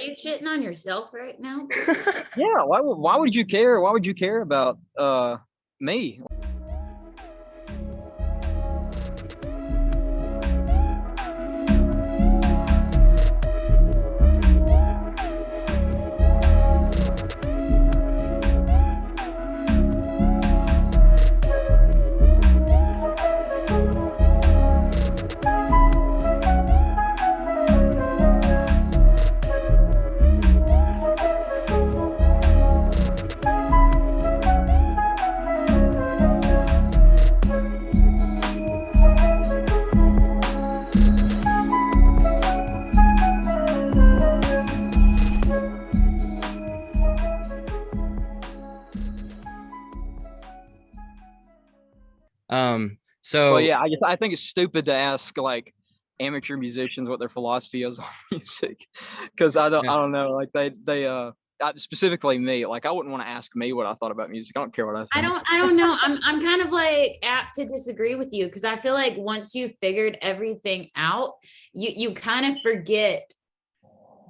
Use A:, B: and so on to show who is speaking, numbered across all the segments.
A: you shitting on yourself right now?
B: Yeah, why would you care? Why would you care about me?
C: So
B: Well, yeah, I think it's stupid to ask like amateur musicians what their philosophy is on music, because I don't know, like specifically me, like I wouldn't want to ask me what I thought about music. I don't care what I think.
A: I don't know. I'm kind of like apt to disagree with you, because I feel like once you've figured everything out, you kind of forget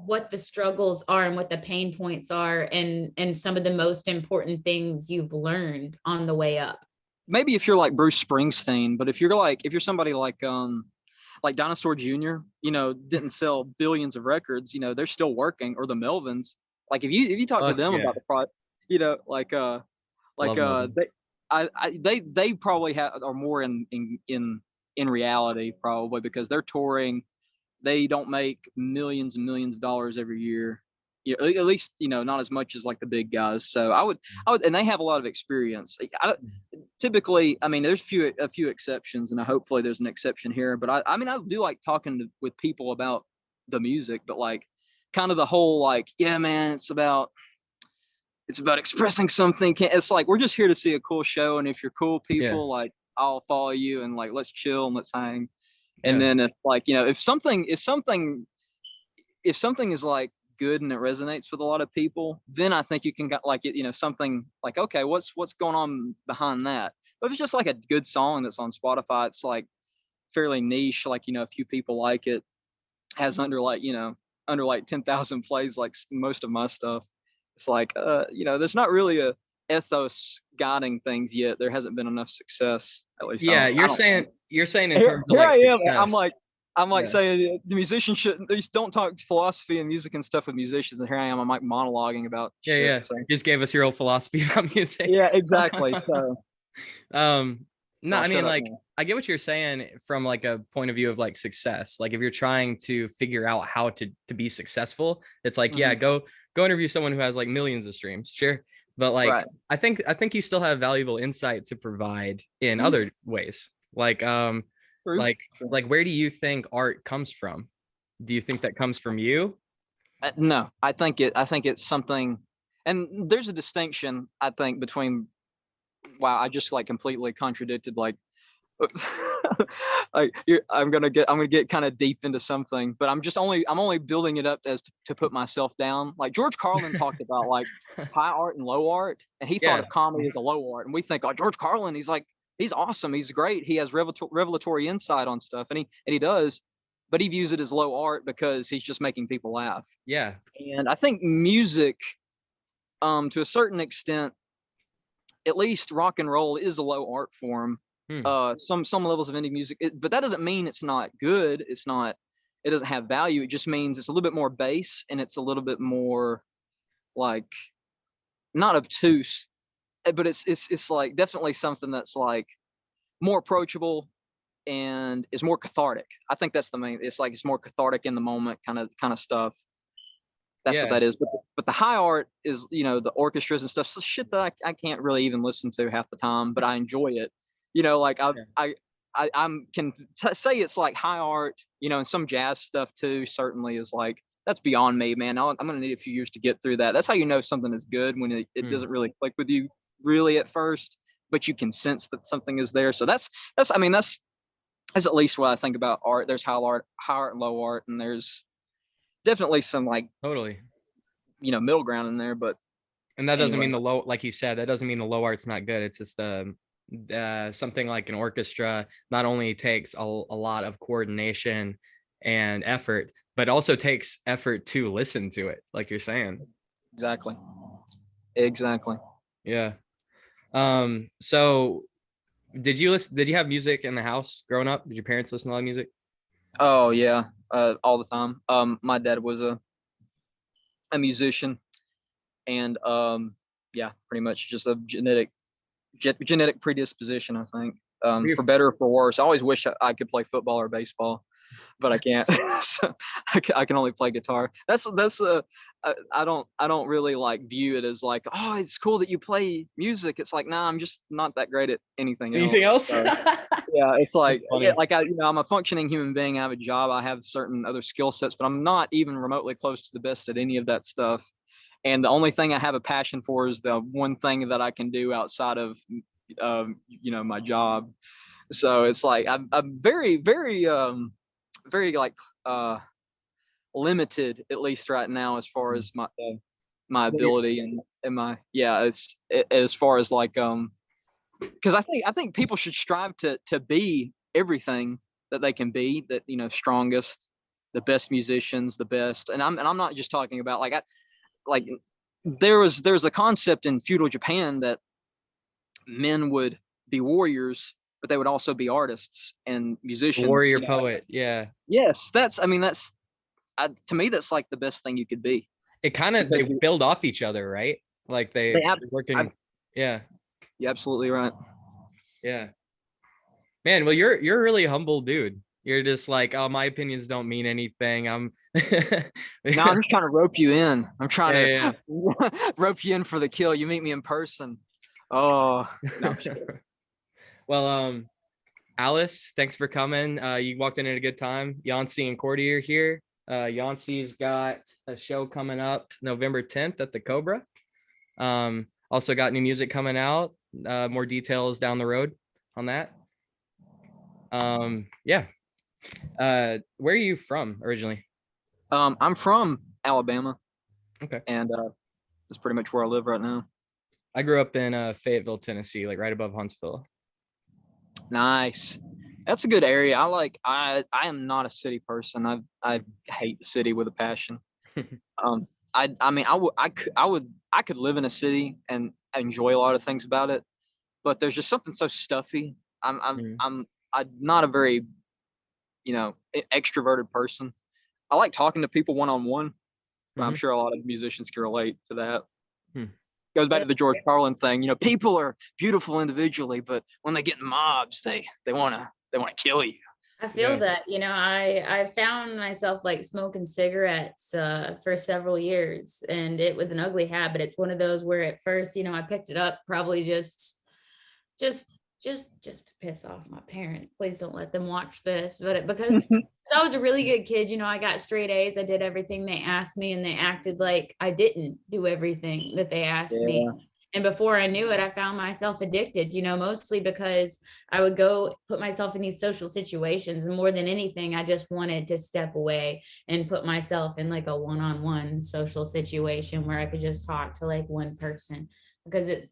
A: what the struggles are and what the pain points are, and some of the most important things you've learned on the way up.
B: Maybe if you're like Bruce Springsteen, but if you're somebody like Dinosaur Jr., didn't sell billions of records, they're still working, or the Melvins. Like if you talk to them about the product, they probably are more in reality, probably, because they're touring. They don't make millions and millions of dollars every year. Yeah, at least not as much as like the big guys. So I would, and they have a lot of experience. Typically, I mean, there's a few exceptions, and hopefully there's an exception here. But I mean, I do like talking with people about the music, but like kind of the whole like, yeah, man, it's about expressing something. It's like we're just here to see a cool show, and if you're cool people, like I'll follow you, and like let's chill and let's hang. And then if like if something is like good and it resonates with a lot of people, then I think you can get like something like, okay, what's going on behind that. But if it's just like a good song that's on Spotify, it's like fairly niche, like a few people like it, has under 10,000 plays like most of my stuff. It's like there's not really a ethos guiding things yet. There hasn't been enough success, at least.
C: Yeah, you're saying in terms of like
B: here I am.
C: Success.
B: I'm like saying the musicians shouldn't. They don't talk philosophy and music and stuff with musicians. And here I am. I'm like monologuing about shit. So.
C: You just gave us your old philosophy about music.
B: Yeah, exactly. So,
C: no, I mean, like, I get what you're saying from like a point of view of like success. Like if you're trying to figure out how to be successful, it's like, yeah, go interview someone who has like millions of streams. Sure. But like, I think you still have valuable insight to provide in other ways. Like, like where do you think art comes from? Do you think that comes from you?
B: No, I think it's something, and there's a distinction, I think, between, wow, I just like completely contradicted, like, like I'm gonna get kind of deep into something, but I'm only building it up as to put myself down. Like George Carlin talked about like high art and low art, and he thought of comedy as a low art, and we think, oh, George Carlin, he's awesome, he's great, he has revelatory insight on stuff, and he does, but he views it as low art because he's just making people laugh.
C: Yeah.
B: And I think music, to a certain extent, at least rock and roll, is a low art form. Some levels of indie music, but that doesn't mean it's not good. It doesn't have value. It just means it's a little bit more bass, and it's a little bit more like, not obtuse, but it's like definitely something that's like more approachable and is more cathartic. I think that's the main. It's like it's more cathartic in the moment, kind of stuff. That's what that is. But the high art is, the orchestras and stuff, so shit that I can't really even listen to half the time, but I enjoy it. Like I can say it's like high art, and some jazz stuff too, certainly is like, that's beyond me, man. I'm going to need a few years to get through that. That's how you know something is good, when it doesn't really click with you really at first, but you can sense that something is there. So that's at least what I think about art. There's high art and low art, and there's definitely some like
C: totally,
B: middle ground in there. But
C: and that doesn't mean the low, like you said, that doesn't mean the low art's not good. It's just something like an orchestra not only takes a lot of coordination and effort, but also takes effort to listen to it, like you're saying.
B: Exactly.
C: Yeah. So did you have music in the house growing up? Did your parents listen to a lot of music?
B: Oh yeah, all the time. My dad was a musician, and yeah, pretty much just a genetic predisposition, I think. For better or for worse. I always wish I could play football or baseball, but I can't. So I can only play guitar. I don't really like view it as like, oh, it's cool that you play music. It's like, nah, I'm just not that great at anything else. So, yeah, it's like, I'm a functioning human being. I have a job. I have certain other skill sets, but I'm not even remotely close to the best at any of that stuff. And the only thing I have a passion for is the one thing that I can do outside of, my job. So it's like I'm very, very, very like limited, at least right now, as far as my ability and my as far as like because I think people should strive to be everything that they can be, that strongest, the best musicians, the best, and I'm not just talking about like there's a concept in feudal Japan that men would be warriors, but they would also be artists and musicians.
C: Warrior poet, yeah.
B: Yes, to me that's like the best thing you could be.
C: It kind of they build off each other, right? Like they're working. Yeah.
B: You're absolutely right.
C: Yeah. Man, well, you're a really humble dude. You're just like, oh, my opinions don't mean anything.
B: No, I'm just trying to rope you in. I'm trying to rope you in for the kill. You meet me in person. Oh, no.
C: Well, Alice, thanks for coming. You walked in at a good time. Yancey and Cordy are here. Yancey's got a show coming up November 10th at the Cobra. Also got new music coming out. More details down the road on that. Yeah. Where are you from originally?
B: I'm from Alabama.
C: Okay.
B: And that's pretty much where I live right now.
C: I grew up in Fayetteville, Tennessee, like right above Huntsville.
B: Nice. That's a good area. I am not a city person. I hate the city with a passion. I could live in a city and enjoy a lot of things about it, but there's just something so stuffy. I'm not a very, extroverted person. I like talking to people one-on-one. I'm sure a lot of musicians can relate to that. Goes back to the George Carlin thing. People are beautiful individually, but when they get in mobs, they want to kill you.
A: I feel that, I found myself like smoking cigarettes for several years, and it was an ugly habit. It's one of those where at first, I picked it up probably just to piss off my parents. Please don't let them watch this. But because I was a really good kid, I got straight A's. I did everything they asked me, and they acted like I didn't do everything that they asked me. And before I knew it, I found myself addicted, mostly because I would go put myself in these social situations. And more than anything, I just wanted to step away and put myself in like a one-on-one social situation where I could just talk to like one person, because it's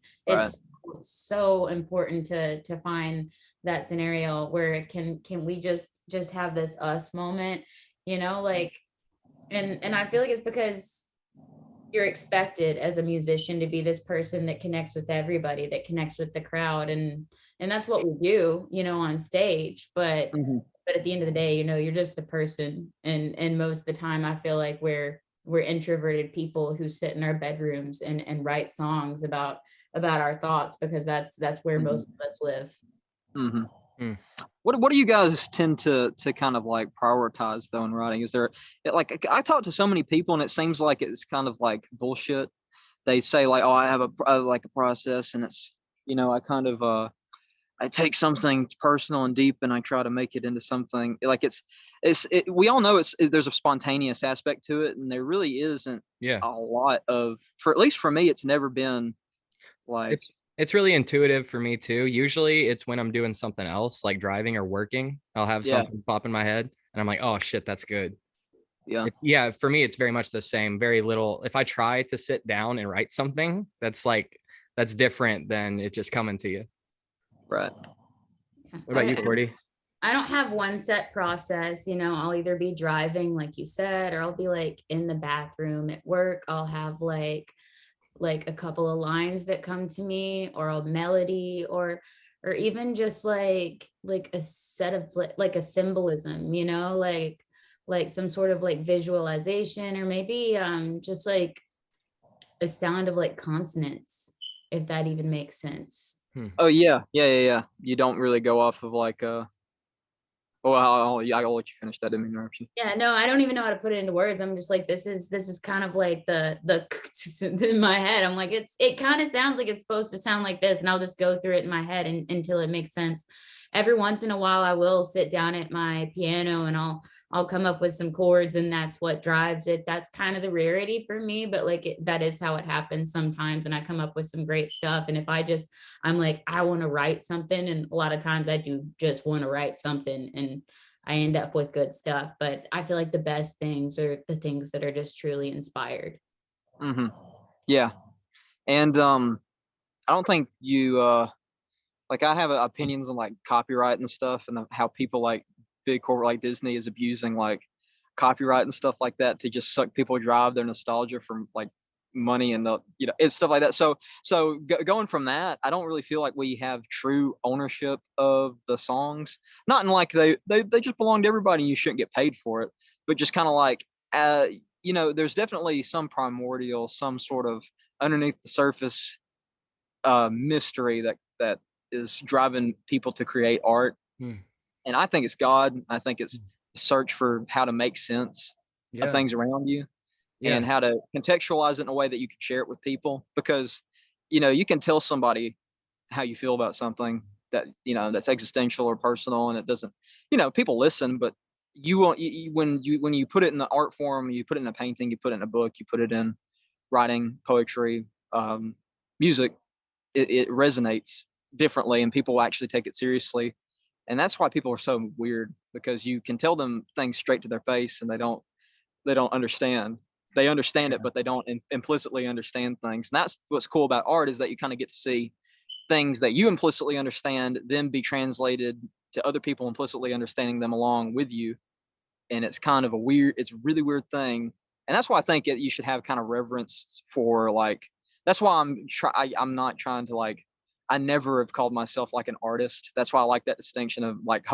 A: so important to find that scenario where can we just have this us moment, and I feel like it's because you're expected as a musician to be this person that connects with everybody, that connects with the crowd, and that's what we do, on stage. But at the end of the day, you're just a person, and most of the time I feel like we're introverted people who sit in our bedrooms and write songs about our thoughts, because that's where most of us live.
B: What do you guys tend to kind of like prioritize though in writing? Is there, like, I talk to so many people and it seems like it's kind of like bullshit. They say like, oh, I have a process, and it's, I kind of I take something personal and deep and I try to make it into something like we all know there's a spontaneous aspect to it, and there really isn't a lot of, at least for me, it's never been like,
C: it's really intuitive for me too. Usually it's when I'm doing something else, like driving or working, I'll have something pop in my head and I'm like, oh shit, that's good. For me, it's very much the same. Very little. If I try to sit down and write something, that's different than it just coming to you.
B: Right.
C: What about you, Cordy?
A: I don't have one set process, you know. I'll either be driving, like you said, or I'll be like in the bathroom at work. I'll have like a couple of lines that come to me, or a melody, or even just like a set of like a symbolism, you know, like some sort of like visualization, or maybe just like a sound of like consonants, if that even makes sense.
B: Oh yeah. You don't really go off of like well, I'll let you finish that. Didn't interrupt you.
A: Yeah, no, I don't even know how to put it into words. I'm just like, this is kind of like the in my head. I'm like, it kind of sounds like it's supposed to sound like this, and I'll just go through it in my head until it makes sense. Every once in a while, I will sit down at my piano and I'll come up with some chords, and that's what drives it. That's kind of the rarity for me, but like that is how it happens sometimes, and I come up with some great stuff. And if I'm like, I want to write something, and a lot of times I do just want to write something, and I end up with good stuff. But I feel like the best things are the things that are just truly inspired.
B: Mm-hmm. Yeah, and I don't think you like, I have opinions on like copyright and stuff, and how people like big corporate like Disney is abusing like copyright and stuff like that to just suck people dry, their nostalgia from like money and the, you know, it's stuff like that. So going from that, I don't really feel like we have true ownership of the songs. Not in like they just belong to everybody and you shouldn't get paid for it, but just kind of like you know, there's definitely some primordial, some sort of underneath the surface mystery that is driving people to create art. And I think it's God. I think it's search for how to make sense of things around you, and how to contextualize it in a way that you can share it with people. Because, you know, you can tell somebody how you feel about something that, you know, that's existential or personal, and it doesn't, you know, people listen, but you won't, when you put it in the art form, you put it in a painting, you put it in a book, you put it in writing, poetry, music, it resonates differently, and people actually take it seriously. And that's why people are so weird, because you can tell them things straight to their face and they don't understand. They understand it, but they don't implicitly understand things. And that's what's cool about art, is that you kind of get to see things that you implicitly understand then be translated to other people implicitly understanding them along with you. And it's kind of it's a really weird thing. And that's why I think you should have kind of reverence for like, that's why I'm not trying to like, I never have called myself like an artist. That's why I like that distinction of like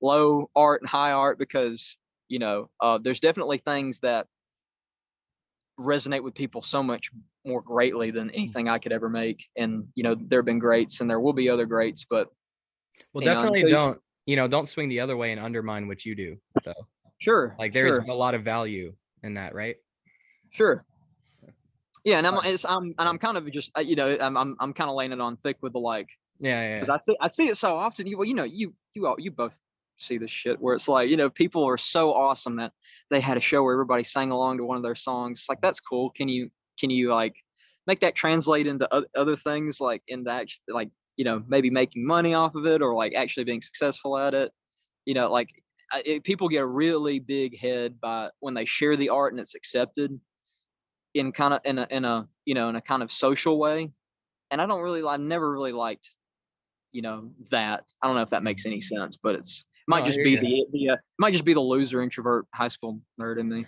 B: low art and high art, because, you know, there's definitely things that resonate with people so much more greatly than anything I could ever make. And, you know, there have been greats and there will be other greats, but
C: definitely don't swing the other way and undermine what you do though.
B: Sure.
C: Like there's a lot of value in that, right?
B: Sure. Yeah, and I'm kind of just, you know, I'm kind of laying it on thick with the like, because I see it so often. You both see this shit where it's like, you know, people are so awesome that they had a show where everybody sang along to one of their songs. It's like, that's cool. Can you like make that translate into other things, like into actually, like, you know, maybe making money off of it, or like actually being successful at it? You know, like people get a really big head by when they share the art and it's accepted in kind of in a you know, in a kind of social way. And I never really liked, you know, that. I don't know if that makes any sense, but it might just be might just be the loser introvert high school nerd in me.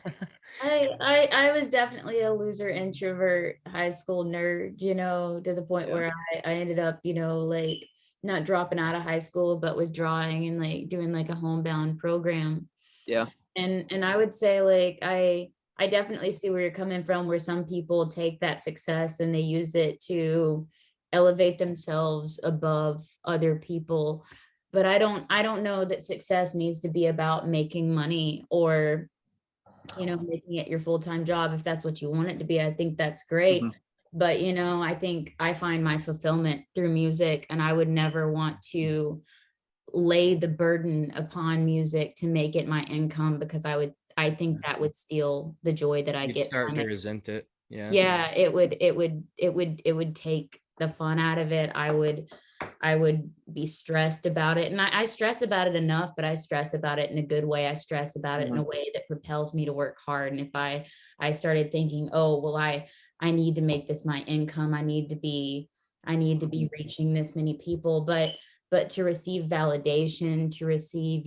A: I was definitely a loser introvert high school nerd, you know, to the point where I ended up, you know, like not dropping out of high school, but withdrawing and like doing like a homebound program.
B: Yeah.
A: And I would say like I definitely see where you're coming from, where some people take that success and they use it to elevate themselves above other people. But I don't know that success needs to be about making money, or, you know, making it your full-time job. If that's what you want it to be, I think that's great.
B: Mm-hmm.
A: But, you know, I think I find my fulfillment through music, and I would never want to lay the burden upon music to make it my income, because I think that would steal the joy that I get
C: start
A: from
C: to
A: it.
C: resent it.
A: Yeah, it would take the fun out of it. I would be stressed about it. And I stress about it enough, but I stress about it in a good way. I stress about it in a way that propels me to work hard. And if I started thinking, oh, well, I need to make this my income, I need to be reaching this many people. But but to receive validation, to receive,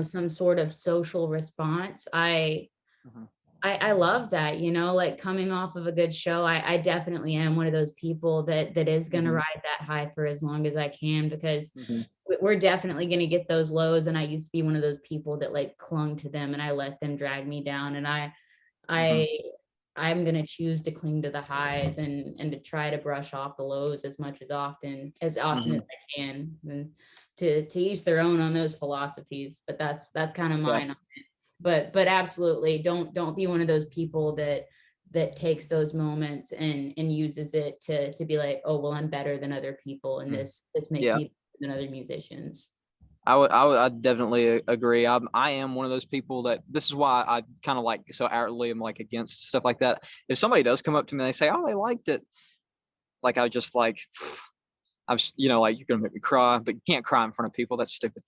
A: some sort of social response. I love that, like coming off of a good show. I definitely am one of those people that is going to ride that high for as long as I can, because we're definitely going to get those lows. And I used to be one of those people that like clung to them and I let them drag me down. And I'm going to choose to cling to the highs and to try to brush off the lows as often as I can, and to each their own on those philosophies. But that's kind of mine on it. But absolutely don't be one of those people that takes those moments and uses it to be like, oh, well, I'm better than other people, and this makes me better than other musicians.
B: I definitely agree. I am one of those people that, this is why I kind of like, so outwardly I'm like against stuff like that. If somebody does come up to me and they say, oh, they liked it, like I just like, I'm like, you're gonna make me cry, but you can't cry in front of people. That's stupid.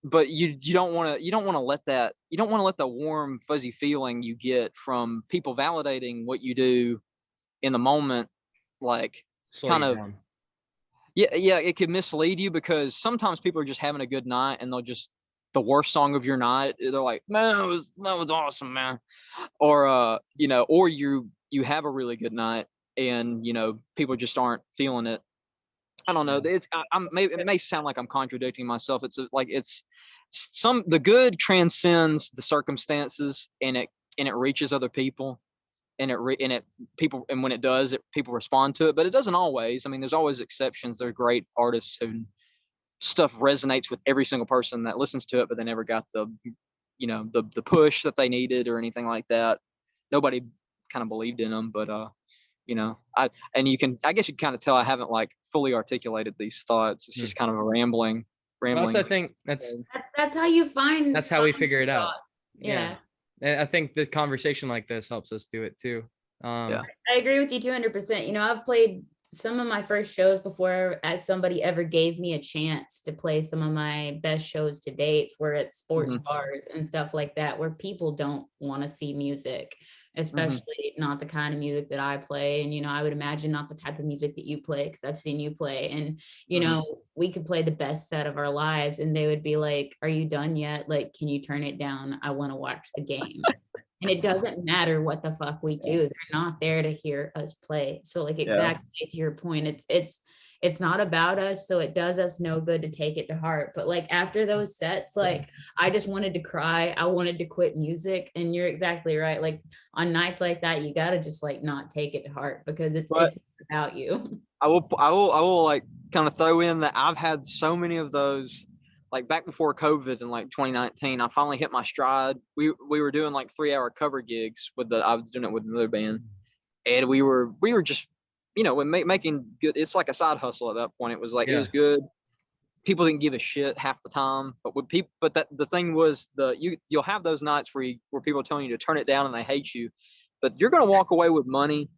B: But you don't want to let the warm fuzzy feeling you get from people validating what you do in the moment, like
C: slow
B: kind
C: you
B: of
C: down.
B: Yeah, it could mislead you, because sometimes people are just having a good night and they'll just, the worst song of your night, they're like, man, that was awesome, man. Or or you have a really good night and people just aren't feeling it. I don't know. It may sound like I'm contradicting myself. It's the good transcends the circumstances, and it reaches other people, and when it does, people respond to it, but it doesn't always. I mean, there's always exceptions. There are great artists who stuff resonates with every single person that listens to it, but they never got the push that they needed or anything like that. Nobody kind of believed in them, but I guess you can kind of tell I haven't like fully articulated these thoughts. It's just kind of a rambling.
C: Well, I think that's
A: how you find.
C: That's how we figure it out.
A: Yeah.
C: And I think the conversation like this helps us do it too.
A: I agree with you 200%. I've played some of my first shows before as somebody ever gave me a chance to play some of my best shows to date, where it's sports bars and stuff like that, where people don't want to see music, especially not the kind of music that I play. And, I would imagine not the type of music that you play, because I've seen you play. And, we could play the best set of our lives and they would be like, are you done yet? Like, can you turn it down? I want to watch the game. And it doesn't matter what the fuck we do. They're not there to hear us play. So like, exactly to your point, it's not about us. So it does us no good to take it to heart. But like after those sets, like I just wanted to cry. I wanted to quit music. And you're exactly right. Like on nights like that, you got to just like not take it to heart, because it's about you.
B: I will like kind of throw in that I've had so many of those. Like back before COVID in like 2019, I finally hit my stride. We were doing like 3-hour cover gigs I was doing it with another band, and we were just, making good. It's like a side hustle at that point. It was like, it was good. People didn't give a shit half the time, but the thing was, you'll have those nights where people are telling you to turn it down and they hate you, but you're going to walk away with money,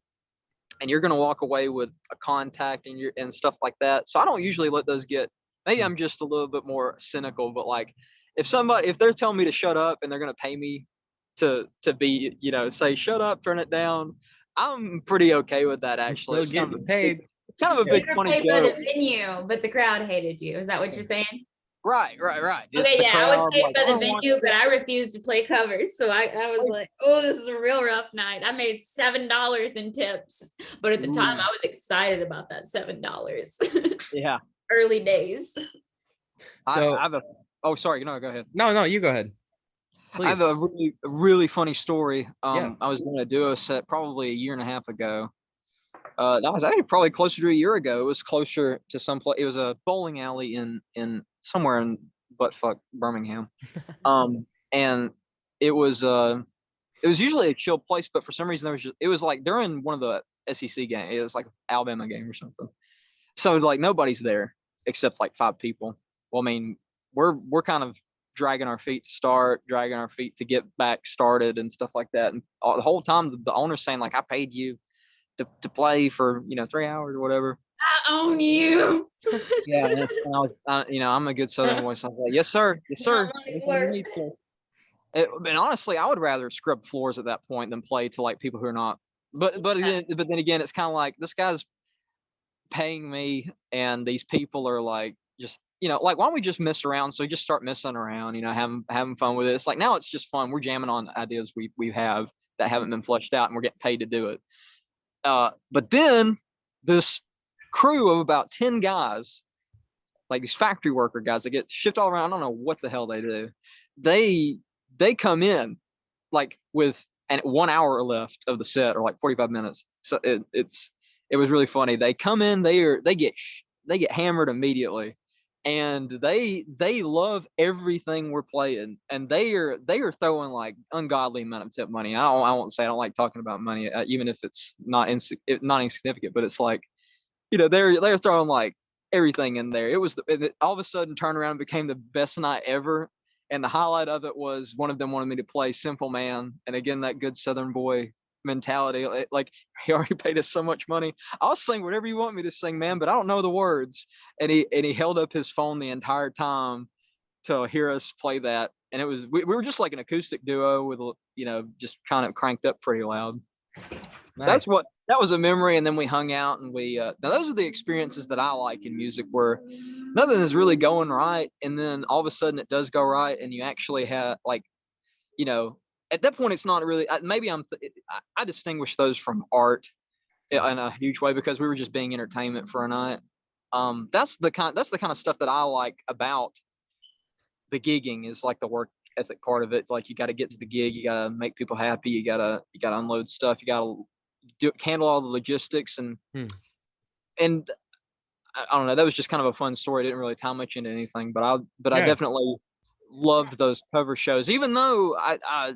B: and you're going to walk away with a contact and stuff like that. So I don't usually let those get. Maybe I'm just a little bit more cynical, but like if they're telling me to shut up and they're going to pay me to be, say, shut up, turn it down, I'm pretty okay with that, actually.
C: Still getting paid.
B: Kind of a big funny joke.
A: For the venue, but the crowd hated you. Is that what you're saying?
B: Right.
A: Okay, yeah, I would pay for the venue, but I refused to play covers. So I was like, oh, this is a real rough night. I made $7 in tips, but at the time I was excited about that $7.
B: Yeah.
A: Early days.
C: So
B: oh, sorry, go ahead.
C: No, you go ahead. Please.
B: I have a really, really funny story. I was doing a duo set probably a year and a half ago. That was actually probably closer to a year ago. It was closer to some place. It was a bowling alley in somewhere in buttfuck Birmingham. And it was usually a chill place, but for some reason it was like during one of the SEC games. It was like an Alabama game or something. So like nobody's there except like 5 people. Well, I mean, we're kind of dragging our feet to start, dragging our feet to get back started and stuff like that. And the whole time the owner's saying like, I paid you to play for 3 hours or whatever.
A: I own you.
B: Yeah, and I'm a good Southern voice. I was like, yes sir. And honestly, I would rather scrub floors at that point than play to like people who are not. But then again, it's kind of like this guy's paying me, and these people are like, just, like, why don't we just mess around? So we just start messing around, having fun with it. It's like, now it's just fun. We're jamming on ideas we have that haven't been fleshed out, and we're getting paid to do it. But then this crew of about 10 guys, like these factory worker guys that get shipped all around, I don't know what the hell they do. They come in like with 1 hour left of the set, or like 45 minutes. So it was really funny. They come in, they get hammered immediately, and they love everything we're playing, and they are throwing like ungodly amount of tip money. I won't say I don't like talking about money, even if it's not insignificant, but it's like, they're throwing like everything in there. It all of a sudden turned around and became the best night ever. And the highlight of it was one of them wanted me to play Simple Man. And again, that good Southern boy mentality. Like, he already paid us so much money. I'll sing whatever you want me to sing, man, but I don't know the words. And he held up his phone the entire time to hear us play that. And we were just like an acoustic duo with, just kind of cranked up pretty loud. Nice. That was a memory. And then we hung out, and now those are the experiences that I like in music, where nothing is really going right, and then all of a sudden it does go right, and you actually have, like, at that point it's not really, I distinguish those from art in a huge way, because we were just being entertainment for a night. That's the kind of stuff that I like about the gigging, is like the work ethic part of it. Like, you got to get to the gig, you got to make people happy, you got to unload stuff, you got to handle all the logistics, and I don't know. That was just kind of a fun story. I didn't really tie much into anything, but I definitely loved those cover shows, even though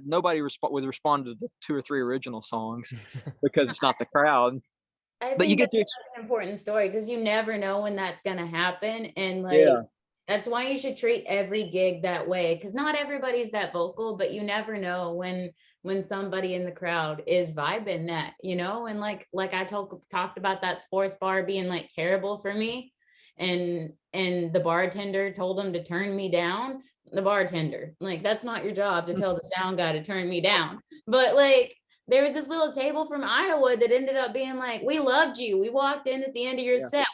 B: nobody would respond to the 2 or 3 original songs because it's not the crowd.
A: But you get to an important story, because you never know when that's going to happen, and like, that's why you should treat every gig that way, because not everybody's that vocal, but you never know when somebody in the crowd is vibing that, and like I talked about that sports bar being like terrible for me, and the bartender told him to turn me down. The bartender, like, that's not your job to tell the sound guy to turn me down. But like, there was this little table from Iowa that ended up being like, we loved you. We walked in at the end of your set.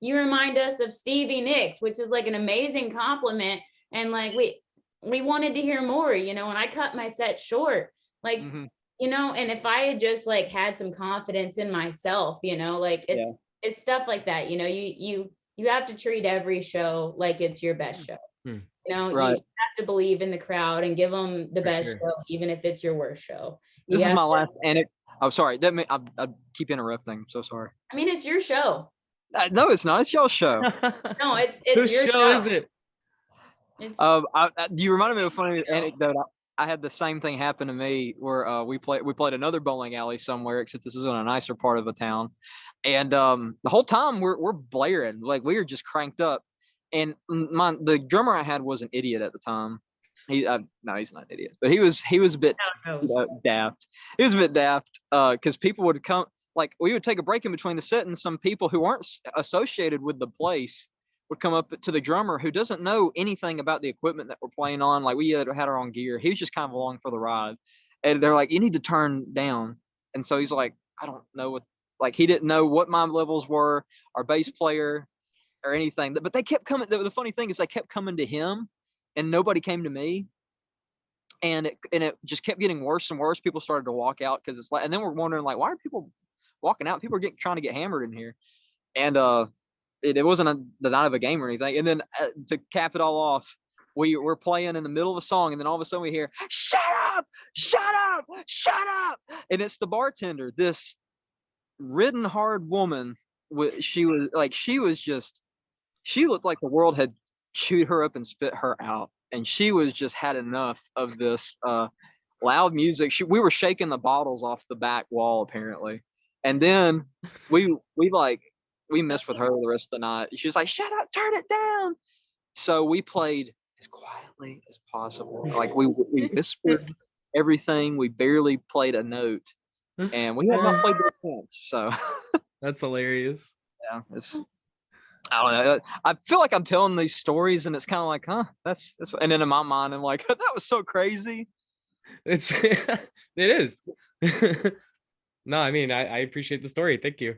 A: You remind us of Stevie Nicks, which is like an amazing compliment. And like, we wanted to hear more, and I cut my set short, like, and if I had just like had some confidence in myself, like, it's stuff like that. You have to treat every show like it's your best show. You have to believe in the crowd and give them the best show, even if it's your worst show.
B: This is my last, and I'm sorry. I keep interrupting. I'm so sorry.
A: I mean, it's your show.
B: No, it's not. It's y'all's show.
A: No, it's your show.
C: Is it?
B: You reminded me of a funny anecdote. I had the same thing happen to me, where we played another bowling alley somewhere, except this is in a nicer part of the town, and the whole time we're blaring, like, we were just cranked up, and the drummer I had was an idiot at the time. No, he's not an idiot, but he was a bit daft. He was a bit daft, because people would come, like, we would take a break in between the set, and some people who aren't associated with the place would come up to the drummer, who doesn't know anything about the equipment that we're playing on. Like, we had our own gear. He was just kind of along for the ride, and they're like, you need to turn down. And so he's like, I don't know what, like, he didn't know what my levels were, our bass player, or anything. But they kept coming. The funny thing is, they kept coming to him, and nobody came to me. And it just kept getting worse and worse. People started to walk out, because it's like, and then we're wondering, like, why are people walking out? People are trying to get hammered in here. And it wasn't the night of a game or anything. And then to cap it all off, we're playing in the middle of a song, and then all of a sudden we hear, shut up, shut up, shut up. And it's the bartender, this ridden hard woman. She looked like the world had chewed her up and spit her out. And she was just had enough of this loud music. We were shaking the bottles off the back wall, apparently. And then we messed with her the rest of the night. She was like, shut up, turn it down. So we played as quietly as possible. Like, we whispered everything. We barely played a note. And we have not played this since. So
C: that's hilarious.
B: Yeah, I don't know. I feel like I'm telling these stories, and it's kind of like, that's. And then in my mind, I'm like, that was so crazy.
C: It is. No, I mean, I appreciate the story. Thank you.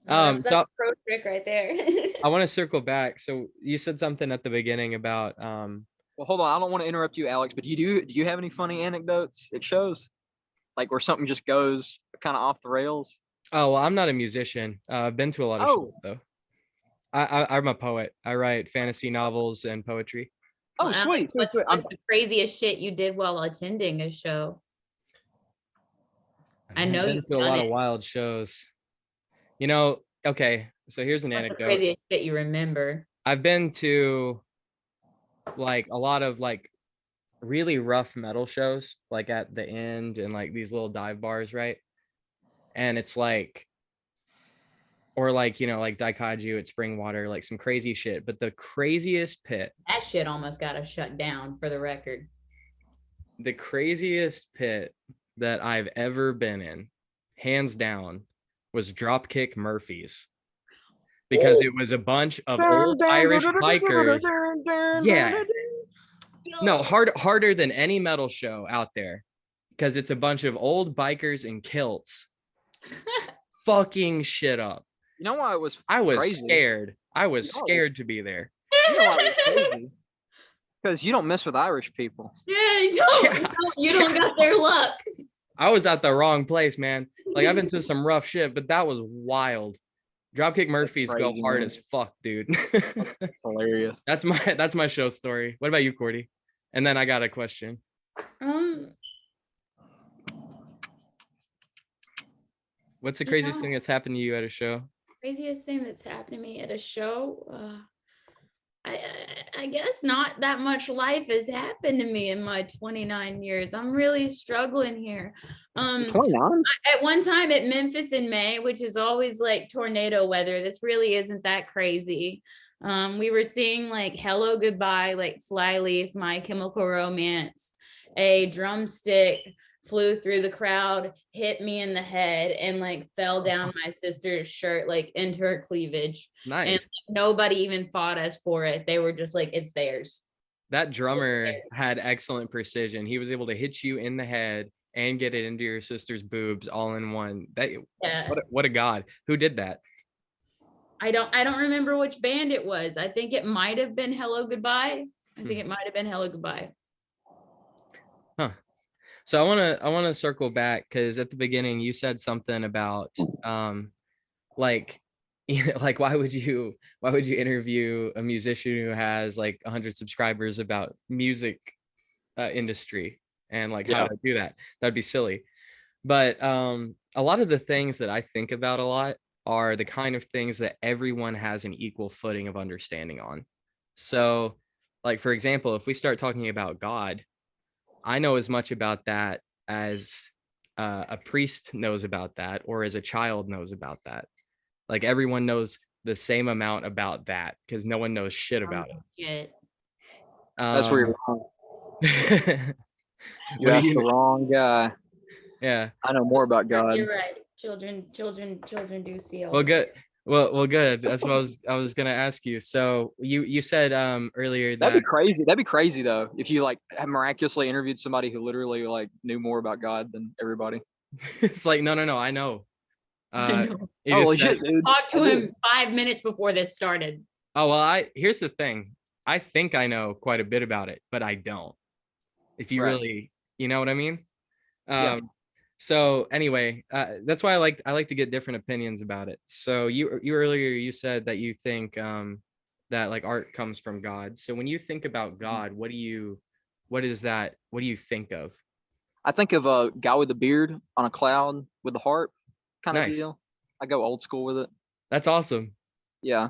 A: That's
C: So
A: a pro trick right there.
C: I want to circle back. So you said something at the beginning about
B: Well, hold on. I don't want to interrupt you, Alex, but do you have any funny anecdotes at shows, like where something just goes kind of off the rails?
C: Oh, well, I'm not a musician. I've been to a lot of shows though. I'm a poet. I write fantasy novels and poetry.
B: Oh,
A: Well,
B: sweet.
A: Alex, what's the craziest shit you did while attending a show? I know
C: I've been
A: you've
C: to a
A: done
C: lot
A: it.
C: of wild shows. You know, okay, so here's an
A: What's the
C: anecdote.
A: craziest shit you remember?
C: I've been to like a lot of like really rough metal shows, like at the end and like these little dive bars, right? And it's like, or like, you know, like Daikaiju at Springwater, like some crazy shit. But the craziest pit,
A: That shit almost got us shut down, for the record.
C: the craziest pit that I've ever been in, hands down, was Dropkick Murphys. Because it was a bunch of old Irish bikers. Yeah. No, harder than any metal show out there. Because it's a bunch of old bikers in kilts fucking shit up.
B: You know why it was?
C: I was
B: crazy?
C: scared. I was scared to be there.
B: You know why it was crazy? Because you don't mess with Irish people.
A: Yeah, you don't got their luck.
C: I was at the wrong place, man. Like I've been to some rough shit, but that was wild. Dropkick Murphys go hard as fuck, dude.
B: That's hilarious.
C: That's my show story. What about you, Cordy? And then I got a question. What's the craziest thing that's happened to you at a show?
A: Craziest thing that's happened to me at a show? I guess not that much life has happened to me in my 29 years. I'm really struggling here.
B: 29?
A: At one time at Memphis in May, which is always like tornado weather, this really isn't that crazy. We were seeing like Hello Goodbye, like Flyleaf, My Chemical Romance. A drumstick flew through the crowd, hit me in the head, and like fell down my sister's shirt, like into her cleavage.
C: Nice.
A: And nobody even fought us for it. They were just like, it's theirs.
C: That drummer had excellent precision. He was able to hit you in the head and get it into your sister's boobs all in one. What a god. Who did that?
A: I don't remember which band it was. I think it might have been Hello Goodbye.
C: Huh. So I want to circle back because at the beginning you said something about like like why would you interview a musician who has like 100 subscribers about music industry and like how to do that? That'd be silly. But a lot of the things that I think about a lot are the kind of things that everyone has an equal footing of understanding on. So like, for example, if we start talking about God, I know as much about that as a priest knows about that, or as a child knows about that. Like everyone knows the same amount about that because no one knows shit about it.
B: That's where you're wrong. You
C: What
B: asked the wrong guy.
C: Yeah.
B: I know more about God.
A: You're right. Children do see all.
C: Well, good. Well, good. That's what I was gonna ask you. So you said earlier that
B: that'd be crazy. That'd be crazy though if you like miraculously interviewed somebody who literally like knew more about God than everybody.
C: It's like no, I know.
A: I know.
B: Legit, dude.
A: Talk to him 5 minutes before this started.
C: Oh well, here's the thing. I think I know quite a bit about it, but I don't. If you really, you know what I mean?
B: Yeah.
C: So anyway, that's why I like to get different opinions about it. So you earlier you said that you think that like art comes from God. So when you think about God, what do you think of?
B: I think of a guy with a beard on a cloud with a harp kind of deal. I go old school with it.
C: That's awesome.
B: Yeah.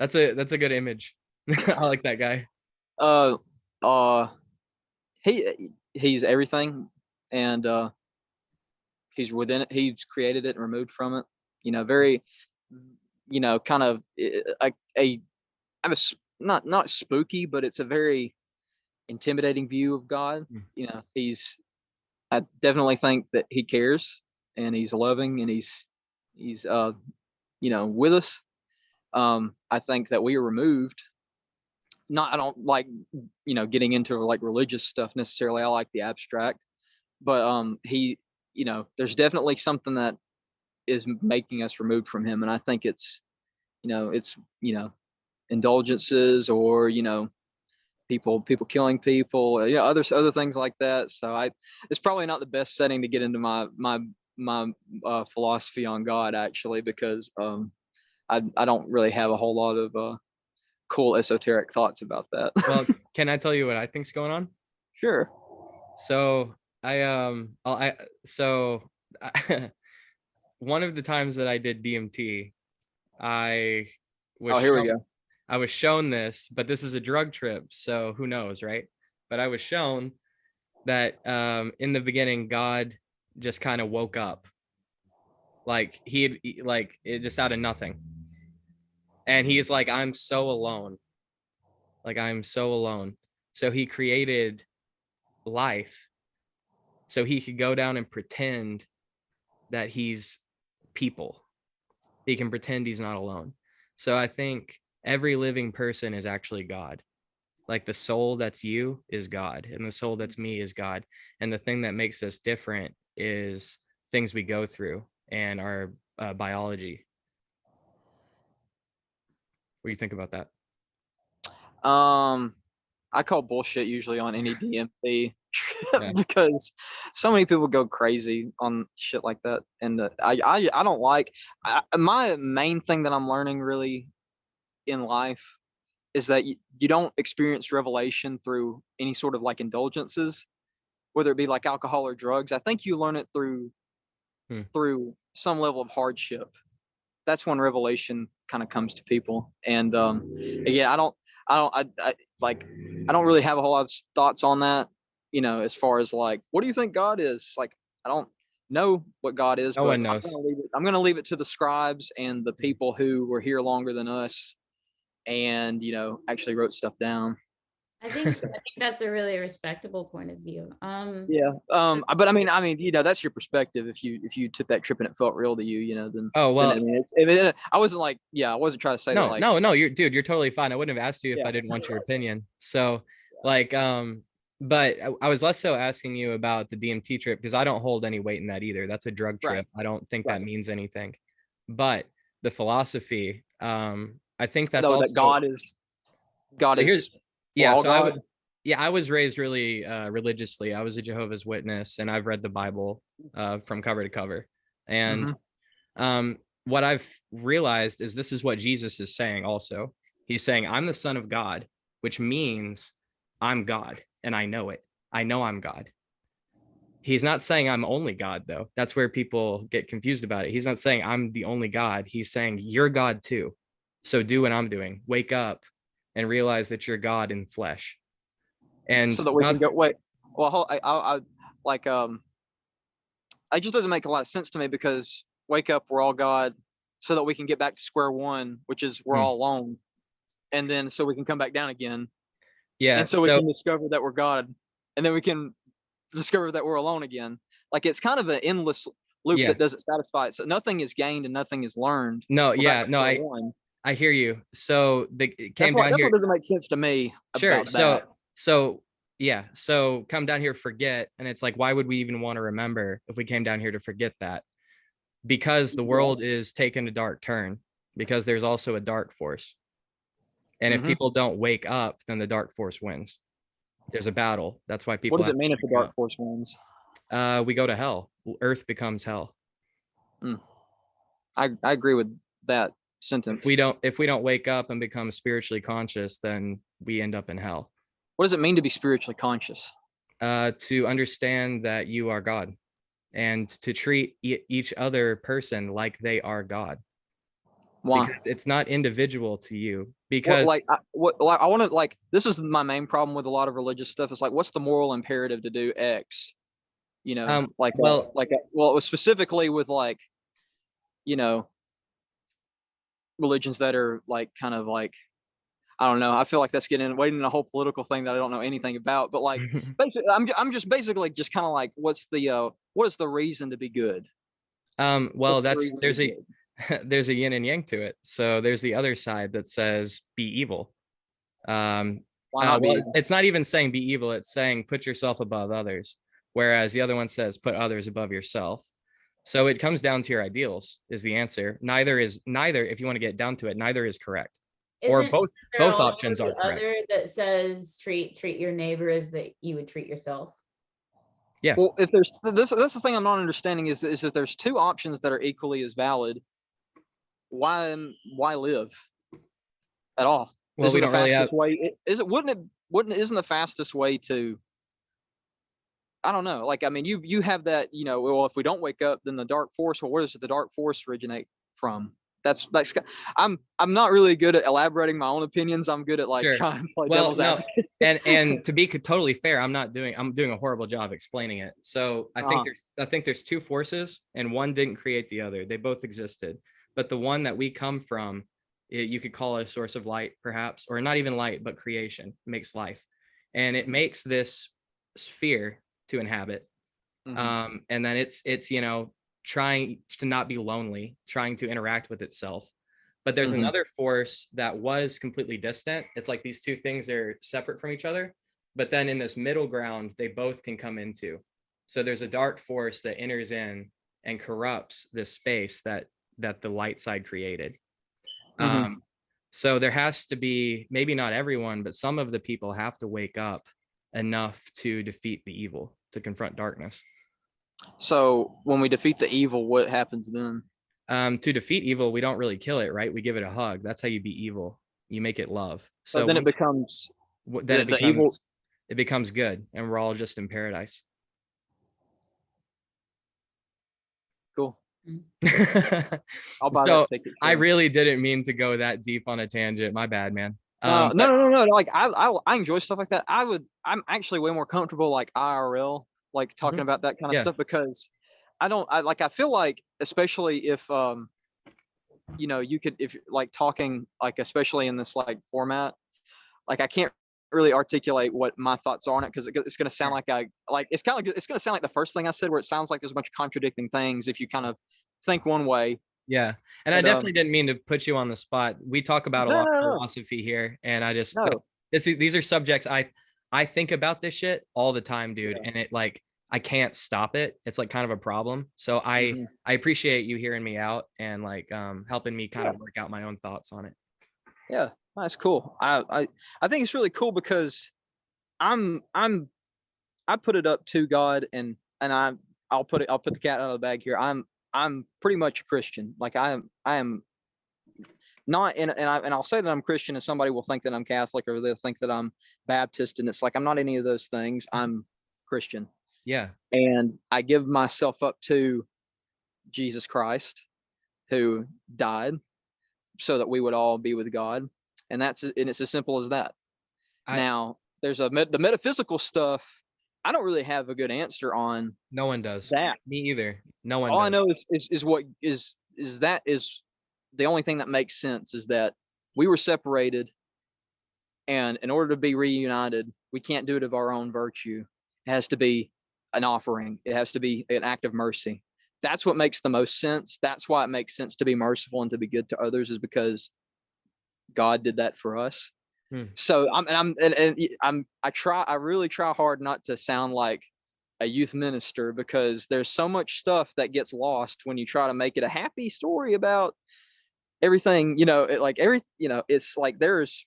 C: That's a good image. I like that guy.
B: He's everything, and he's within it. He's created it and removed from it. You know, very, you know, kind of not spooky, but it's a very intimidating view of God. You know, I definitely think that he cares and he's loving and he's you know, with us. I think that we are removed. I don't like, you know, getting into like religious stuff necessarily. I like the abstract, but he, you know, there's definitely something that is making us removed from him. And I think it's indulgences, or people killing people, other things like that. So it's probably not the best setting to get into my philosophy on God, actually, because I don't really have a whole lot of cool esoteric thoughts about that.
C: Well, can I tell you what I think's going on?
B: Sure.
C: So one of the times that I did DMT, I was
B: Here we go.
C: I was shown this, but this is a drug trip, so who knows, right? But I was shown that in the beginning, God just kind of woke up, like it just out of nothing, and he's like, I'm so alone, so he created life so he could go down and pretend that he's people. He can pretend he's not alone. So I think every living person is actually God. Like the soul that's you is God, and the soul that's me is God. And the thing that makes us different is things we go through and our biology. What do you think about that?
B: I call bullshit usually on any DMT
C: Yeah.
B: because so many people go crazy on shit like that, and I don't like. My main thing that I'm learning really in life is that you don't experience revelation through any sort of like indulgences, whether it be like alcohol or drugs. I think you learn it through some level of hardship. That's when revelation kind of comes to people. And again, I don't really have a whole lot of thoughts on that, as far as like, what do you think God is? Like, I don't know what God is,
C: No
B: but
C: one knows.
B: I'm going to leave it to the scribes and the people who were here longer than us and, actually wrote stuff down.
A: I think that's a really respectable point of view.
B: Yeah. But I mean, that's your perspective. If you took that trip and it felt real to you, then.
C: Oh, well,
B: then I wasn't like, I wasn't trying to say that. Like,
C: no, you're totally fine. I wouldn't have asked you if I didn't want your opinion. So, like, but I was less so asking you about the DMT trip because I don't hold any weight in that either. That's a drug trip.
B: Right.
C: I don't think that means anything. But the philosophy, I think that's also
B: that God is.
C: Yeah, so
B: God.
C: I was raised really religiously. I was a Jehovah's Witness, and I've read the Bible from cover to cover. And what I've realized is this is what Jesus is saying also. He's saying, I'm the Son of God, which means I'm God, and I know it. I know I'm God. He's not saying I'm only God, though. That's where people get confused about it. He's not saying I'm the only God. He's saying you're God too. So do what I'm doing. Wake up and realize that you're God in flesh. And
B: so that we can go, wait, well, I like, it just doesn't make a lot of sense to me, because wake up, we're all God, so that we can get back to square one, which is we're all alone. And then so we can come back down again.
C: Yeah.
B: And so we can discover that we're God, and then we can discover that we're alone again. Like, it's kind of an endless loop that doesn't satisfy it. So nothing is gained and nothing is learned.
C: No, I hear you. So it came down here.
B: That's what doesn't make sense to me.
C: Sure. So come down here, forget. And it's like, why would we even want to remember if we came down here to forget that? Because the world is taking a dark turn, because there's also a dark force. And if people don't wake up, then the dark force wins. There's a battle. That's why people.
B: What does it mean if the dark force wins?
C: We go to hell. Earth becomes hell.
B: I agree with that sentence.
C: If we don't wake up and become spiritually conscious, then we end up in hell.
B: What does it mean to be spiritually conscious?
C: To understand that you are God, and to treat each other person like they are God.
B: Why?
C: Because it's not individual to you. Because
B: I want to, like, this is my main problem with a lot of religious stuff. It's like, what's the moral imperative to do X? It was specifically with, like, religions that are like kind of like, I don't know. I feel like that's getting a whole political thing that I don't know anything about. But like, basically, I'm just basically just kind of like, what is the reason to be good?
C: Well, there's a yin and yang to it. So there's the other side that says be evil. It's not even saying be evil. It's saying put yourself above others. Whereas the other one says put others above yourself. So it comes down to your ideals is the answer. Neither, if you want to get down to it, neither is correct. Or
A: Isn't
C: both
A: there also
C: options are
A: the
C: correct.
A: other that says treat your neighbor as that you would treat yourself?
C: Yeah.
B: Well, if there's this, that's the thing I'm not understanding is if there's two options that are equally as valid, why live at all?
C: Well,
B: Isn't
C: we
B: the
C: don't really have.
B: fastest way? Isn't the fastest way to? I don't know. Like, I mean, you have that. Well, if we don't wake up, then the dark force. Well, where does the dark force originate from? That's. I'm not really good at elaborating my own opinions. I'm good at like
C: Sure.
B: trying to play
C: Well,
B: devil's
C: no,
B: advocate.
C: and to be totally fair, I'm doing a horrible job explaining it. So I think there's two forces, and one didn't create the other. They both existed, but the one that we come from, you could call it a source of light, perhaps, or not even light, but creation makes life, and it makes this sphere to inhabit. And then it's trying to not be lonely, trying to interact with itself. But there's another force that was completely distant. It's like these two things are separate from each other, but then in this middle ground, they both can come into. So there's a dark force that enters in and corrupts this space that the light side created. So there has to be, maybe not everyone, but some of the people have to wake up enough to defeat the evil, to confront darkness.
B: So when we defeat the evil, what happens then?
C: To defeat evil, we don't really kill it, right? We give it a hug. That's how you beat evil. You make it love. So
B: then it becomes
C: evil. It becomes good, and we're all just in paradise.
B: Cool.
C: I'll buy that ticket. I really didn't mean to go that deep on a tangent. My bad, man.
B: No. Like I enjoy stuff like that. I'm actually way more comfortable like IRL, like talking about that kind of stuff, because I feel like, especially if if you're like talking, like especially in this like format, like I can't really articulate what my thoughts are on it, because it's going to sound like it's going to sound like the first thing I said, where it sounds like there's a bunch of contradicting things if you kind of think one way.
C: Yeah. And I definitely didn't mean to put you on the spot. We talk about a lot of philosophy here, and I just these are subjects I think about this shit all the time, dude. And it like I can't stop it. It's like kind of a problem. So I appreciate you hearing me out and like helping me kind of work out my own thoughts on it.
B: Yeah, that's cool. I think it's really cool because I put it up to God, and I'll put the cat out of the bag here. I'm pretty much a Christian. Like I am not and I'll say that I'm Christian, and somebody will think that I'm Catholic, or they'll think that I'm Baptist, and it's like I'm not any of those things. I'm Christian.
C: Yeah.
B: And I give myself up to Jesus Christ, who died so that we would all be with God. And it's as simple as that. Now, there's the metaphysical stuff. I don't really have a good answer on.
C: No one does.
B: That.
C: Me either. No one.
B: All I know is the only thing that makes sense is that we were separated, and in order to be reunited, we can't do it of our own virtue. It has to be an offering. It has to be an act of mercy. That's what makes the most sense. That's why it makes sense to be merciful and to be good to others, is because God did that for us. So I really try hard not to sound like a youth minister, because there's so much stuff that gets lost when you try to make it a happy story about everything. It's like there's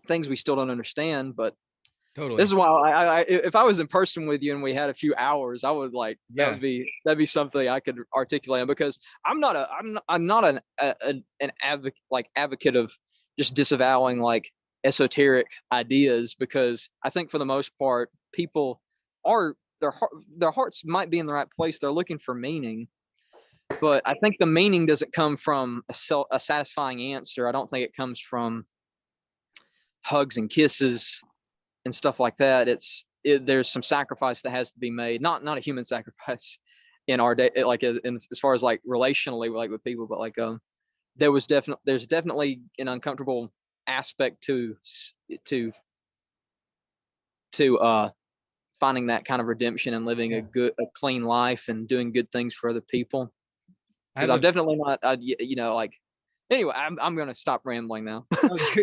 B: things we still don't understand, but
C: totally.
B: This is why if I was in person with you and we had a few hours, I would like that'd be something I could articulate on, because I'm not an advocate of just disavowing like esoteric ideas, because I think for the most part people are their hearts might be in the right place. They're looking for meaning, but I think the meaning doesn't come from a satisfying answer. I don't think it comes from hugs and kisses and stuff like that. There's some sacrifice that has to be made, not a human sacrifice in our day, like as far as like relationally, like with people, but like there's definitely an uncomfortable aspect to finding that kind of redemption and living a clean life and doing good things for other people. Because I'm definitely not, anyway, I'm gonna stop rambling now.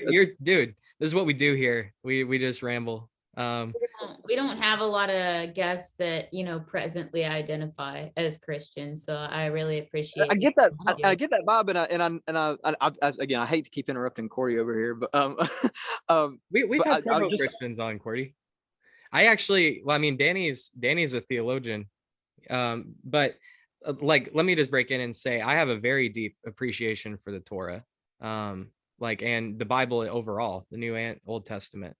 C: You're dude. This is what we do here. We just ramble.
A: We don't have a lot of guests that, presently identify as Christians. So I really appreciate
B: I get that.
A: you.
B: I get that vibe, again, I hate to keep interrupting Corey over here, but
C: we've had several Christians on, Corey. Danny's a theologian, but like, let me just break in and say I have a very deep appreciation for the Torah, and the Bible overall, the New and Old Testament.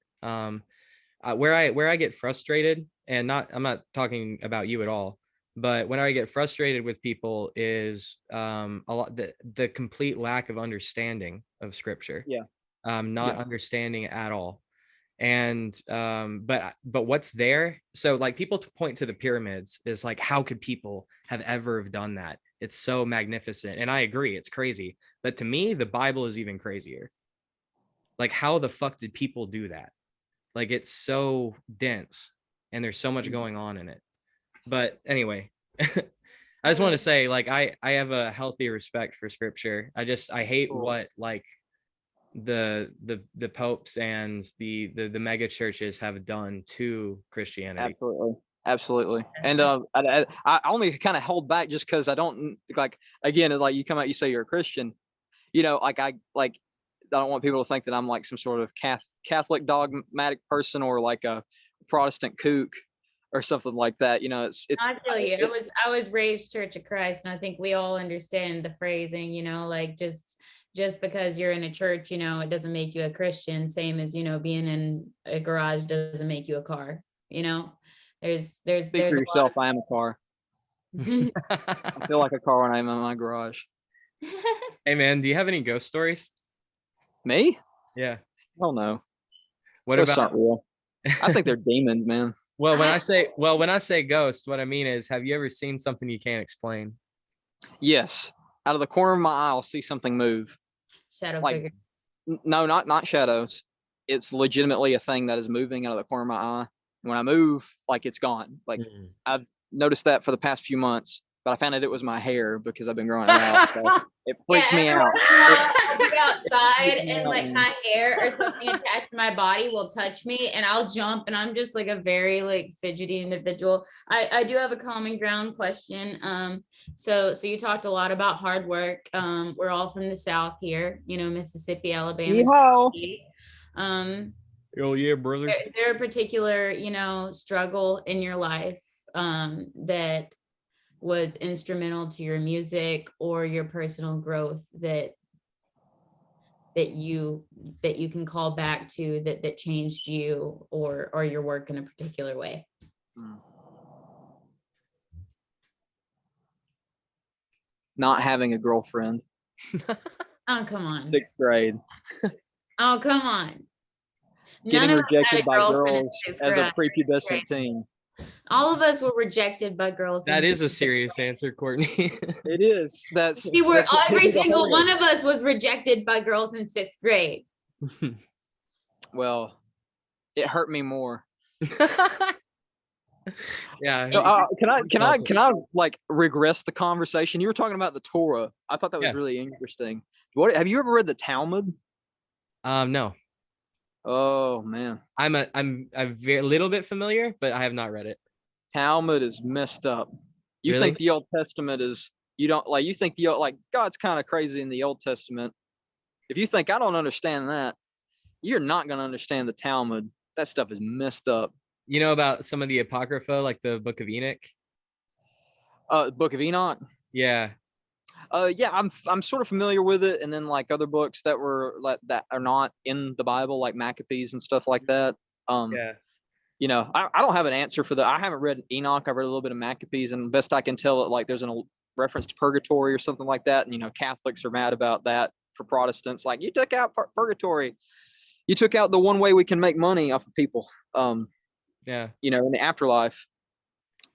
C: Where I get frustrated, and I'm not talking about you at all, but when I get frustrated with people is a lot the complete lack of understanding of Scripture.
B: Yeah.
C: Not understanding it at all. And but what's there? So like, people point to the pyramids is like, how could people have ever have done that? It's so magnificent, and I agree, it's crazy. But to me, the Bible is even crazier. Like, how the fuck did people do that? Like, it's so dense and there's so much going on in it. But anyway, I just want to say, like, I have a healthy respect for Scripture. I hate what like the popes and the mega churches have done to Christianity.
B: Absolutely. And I only kind of hold back just because I don't, like, again, like, you come out, you say you're a Christian, like, I don't want people to think that I'm like some sort of Catholic dogmatic person, or like a Protestant kook or something like that. It's
A: I feel you. I was raised Church of Christ, and I think we all understand the phrasing, like, just because you're in a church, it doesn't make you a Christian. Same as, being in a garage doesn't make you a car. There's
B: Speak for yourself. I am a car. I feel like a car when I'm in my garage.
C: Hey man, do you have any ghost stories?
B: Me?
C: Yeah.
B: Hell no.
C: What
B: Ghosts
C: about?
B: aren't real. I think they're demons, man.
C: Well, when I say ghost, what I mean is, have you ever seen something you can't explain?
B: Yes. Out of the corner of my eye, I'll see something move.
A: Shadow
B: Like,
A: figures.
B: No, not shadows. It's legitimately a thing that is moving out of the corner of my eye. When I move, like, it's gone. Like, I've noticed that for the past few months, but I found out it was my hair because I've been growing it out. So it freaks me out.
A: I'll be outside and like my hair or something attached to my body will touch me, and I'll jump, and I'm just like a very like fidgety individual. I do have a common ground question. So you talked a lot about hard work. We're all from the South here, Mississippi, Alabama.
C: Oh yeah, brother.
A: Is there a particular, struggle in your life that was instrumental to your music or your personal growth that you can call back to that changed you or your work in a particular way?
B: Not having a girlfriend.
A: Oh, come on.
B: 6th grade.
A: Oh, come on.
B: Getting rejected by girls as a prepubescent teen.
A: All of us were rejected by girls.
C: That is a serious answer, Courtney.
B: It is.
A: Every single one of us was rejected by girls in 6th grade.
B: Well, it hurt me more.
C: Yeah.
B: Can I like regress the conversation? You were talking about the Torah. I thought that was really interesting. Have you ever read the Talmud?
C: No.
B: Oh man.
C: I'm a very little bit familiar, but I have not read it.
B: Talmud is messed up. You
C: Really?
B: think the Old Testament is, you think God's kind of crazy in the Old Testament. If you think I don't understand that, you're not going to understand the Talmud. That stuff is messed up.
C: You know about some of the Apocrypha, like the Book of Enoch?
B: Book of Enoch?
C: Yeah.
B: Yeah, I'm sort of familiar with it, and then like other books that are not in the Bible, like Maccabees and stuff like that.
C: Yeah.
B: I don't have an answer for that. I haven't read Enoch. I've read a little bit of Maccabees, and best I can tell, like there's a reference to purgatory or something like that. And Catholics are mad about that for Protestants. Like, you took out purgatory, you took out the one way we can make money off of people.
C: Yeah.
B: In the afterlife.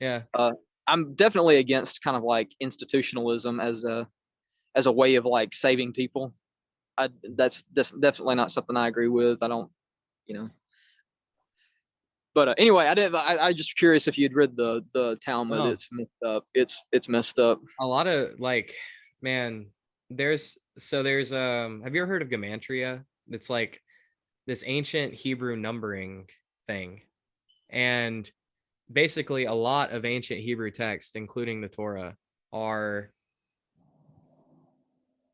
C: Yeah.
B: I'm definitely against kind of like institutionalism as a way of like saving people. That's definitely not something I agree with. I don't, But anyway, I just curious if you'd read the Talmud. Oh. It's messed up. It's messed up.
C: A lot of like, man, there's have you ever heard of Gematria? It's like this ancient Hebrew numbering thing. And basically a lot of ancient Hebrew texts, including the Torah, are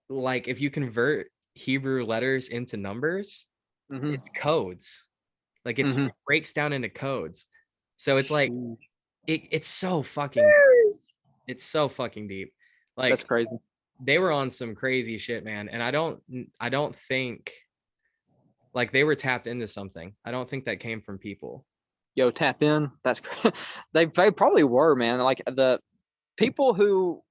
C: like, if you convert Hebrew letters into numbers, it's codes. Like it breaks down into codes. So it's like it's so fucking deep. Like
B: That's crazy.
C: they were on some crazy shit, man. And I don't think like they were tapped into something. I don't think that came from people.
B: Yo, tap in. That's they probably were, man. Like the people who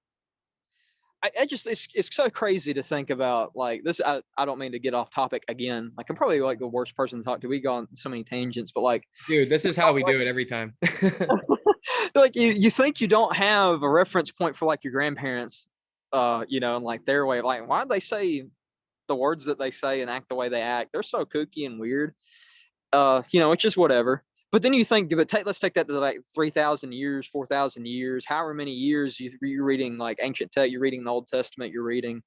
B: I just it's so crazy to think about like this. I don't mean to get off topic again. Like I'm probably like the worst person to talk to. We go on so many tangents, but like,
C: dude, this is how we do it every time.
B: Like you think you don't have a reference point for like your grandparents, you know, and like their way of like, why do they say the words that they say and act the way they act? They're so kooky and weird. You know, it's just whatever. But then you think, but let's take that to like 3,000 years, 4,000 years, however many years you're reading like ancient text, you're reading the Old Testament, you're reading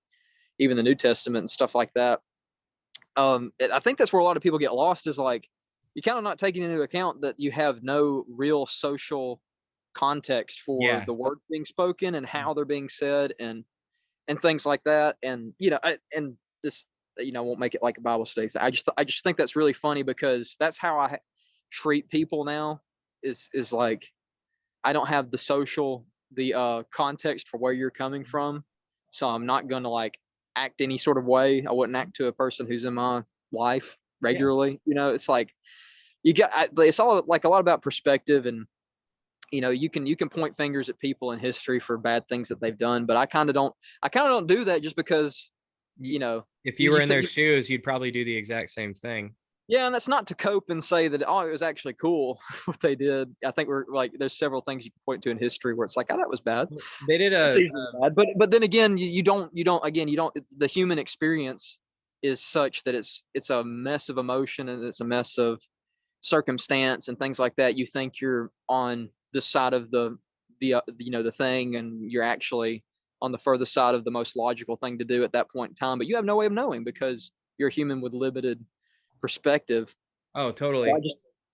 B: even the New Testament and stuff like that. I think that's where a lot of people get lost is like, you kind of not taking into account that you have no real social context for the words being spoken and how they're being said and things like that. And, you know, and this, you know, won't make it like a Bible study. I just think that's really funny because that's how I treat people now is like, I don't have the social, the context for where you're coming from. So I'm not going to like act any sort of way. I wouldn't act to a person who's in my life regularly. You know, it's like it's all like a lot about perspective and, you know, you can point fingers at people in history for bad things that they've done, but I kind of don't do that just because, you know,
C: if you were in their shoes, you'd probably do the exact same thing.
B: Yeah, and that's not to cope and say that, oh, it was actually cool what they did. I think we're like, there's several things you can point to in history where it's like, oh, that was bad.
C: They did
B: bad. But then again, you don't the human experience is such that it's a mess of emotion and it's a mess of circumstance and things like that. You think you're on this side of the you know, the thing, and you're actually on the furthest side of the most logical thing to do at that point in time, but you have no way of knowing because you're a human with limited perspective.
C: Oh, totally.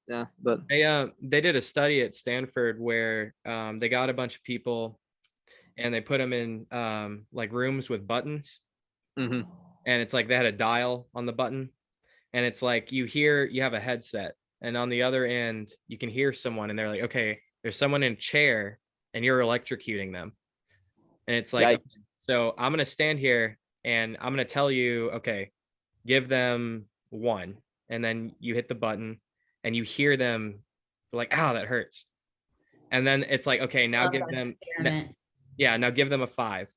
B: So but
C: they did a study at Stanford where they got a bunch of people and they put them in like rooms with buttons, and it's like they had a dial on the button, and it's like you have a headset, and on the other end you can hear someone, and they're like, okay, there's someone in a chair and you're electrocuting them, and it's like, okay, so I'm gonna stand here and I'm gonna tell you, okay, give them 1, and then you hit the button and you hear them like, ow, that hurts, and then it's like, okay, now give them now give them a 5,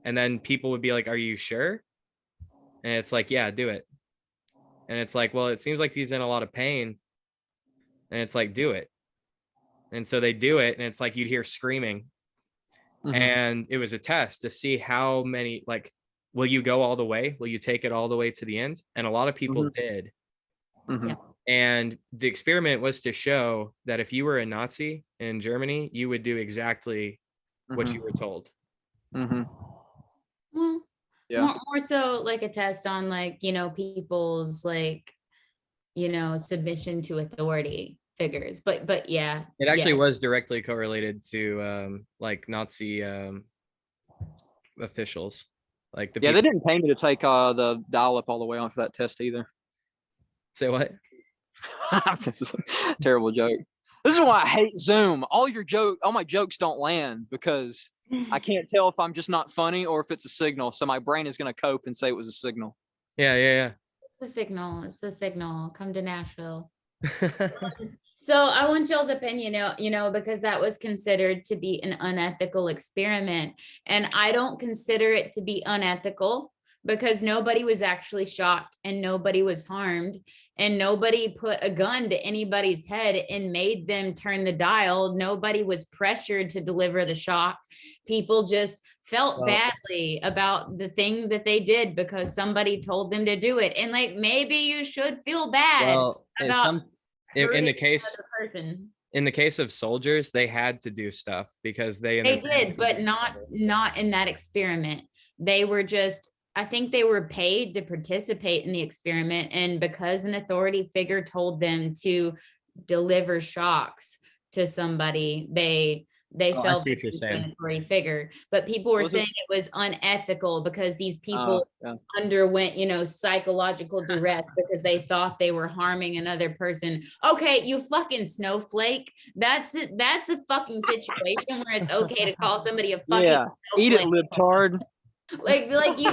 C: and then people would be like, are you sure? And it's like, yeah, do it. And it's like, well, it seems like he's in a lot of pain, and it's like, do it. And so they do it, and it's like you'd hear screaming, and it was a test to see how many, like, will you go all the way? Will you take it all the way to the end? And a lot of people did. And the experiment was to show that if you were a Nazi in Germany, you would do exactly what you were told.
A: Well, more so like a test on like, you know, people's like, you know, submission to authority figures. But yeah.
C: It actually was directly correlated to like Nazi officials. Like
B: they didn't pay me to take the dial up all the way on for that test either.
C: Say what?
B: This is a terrible joke. This is why I hate Zoom. All my jokes don't land because I can't tell if I'm just not funny or if it's a signal. So my brain is going to cope and say it was a signal.
C: Yeah.
A: It's the signal. It's the signal. Come to Nashville. So I want y'all's opinion, you know, because that was considered to be an unethical experiment. And I don't consider it to be unethical because nobody was actually shocked and nobody was harmed and nobody put a gun to anybody's head and made them turn the dial. Nobody was pressured to deliver the shock. People just felt badly about the thing that they did because somebody told them to do it. And like, maybe you should feel bad about
C: in the case of soldiers, they had to do stuff because they
A: did, but not in that experiment. They were just, I think they were paid to participate in the experiment, and because an authority figure told them to deliver shocks to somebody, they felt
C: what you're saying.
A: discriminatory figure. But people were saying it was unethical because these people underwent, psychological duress because they thought they were harming another person. Okay, you fucking snowflake. That's it. That's a fucking situation where it's okay to call somebody a fucking snowflake.
B: Eat it, libtard.
A: Like you're actually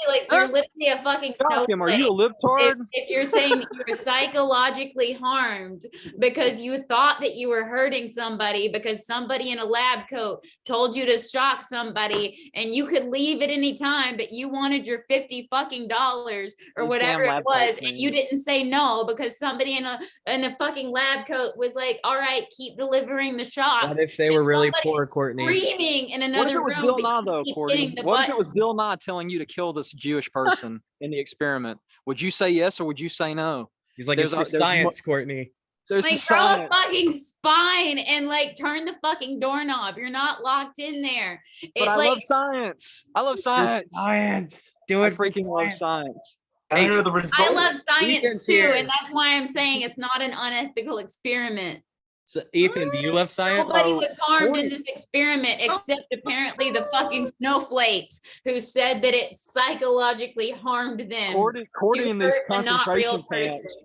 A: like, you're literally a fucking snowflake.
B: Are you a libtard?
A: If you're saying that you're psychologically harmed because you thought that you were hurting somebody because somebody in a lab coat told you to shock somebody and you could leave at any time, but you wanted your $50 fucking dollars or whatever it was, and you didn't say no because somebody in a fucking lab coat was like, all right, keep delivering the shocks.
C: What if they were really poor, Courtney?
A: Screaming in another room.
B: Bill Nye, though, Courtney? What if it was Bill Nye telling you to kill this Jewish person in the experiment? Would you say yes or would you say no?
C: He's like, it's for science, Courtney.
A: There's like, throw a fucking spine and like turn the fucking doorknob. You're not locked in there.
B: But I love science. I love science.
C: Science. Do it.
B: I freaking love science.
A: I love science too, and that's why I'm saying it's not an unethical experiment.
C: So, Ethan, do you love science?
A: Nobody was harmed in this experiment except apparently the fucking snowflakes who said that it psychologically harmed them.
B: Cordy in these concentration camps.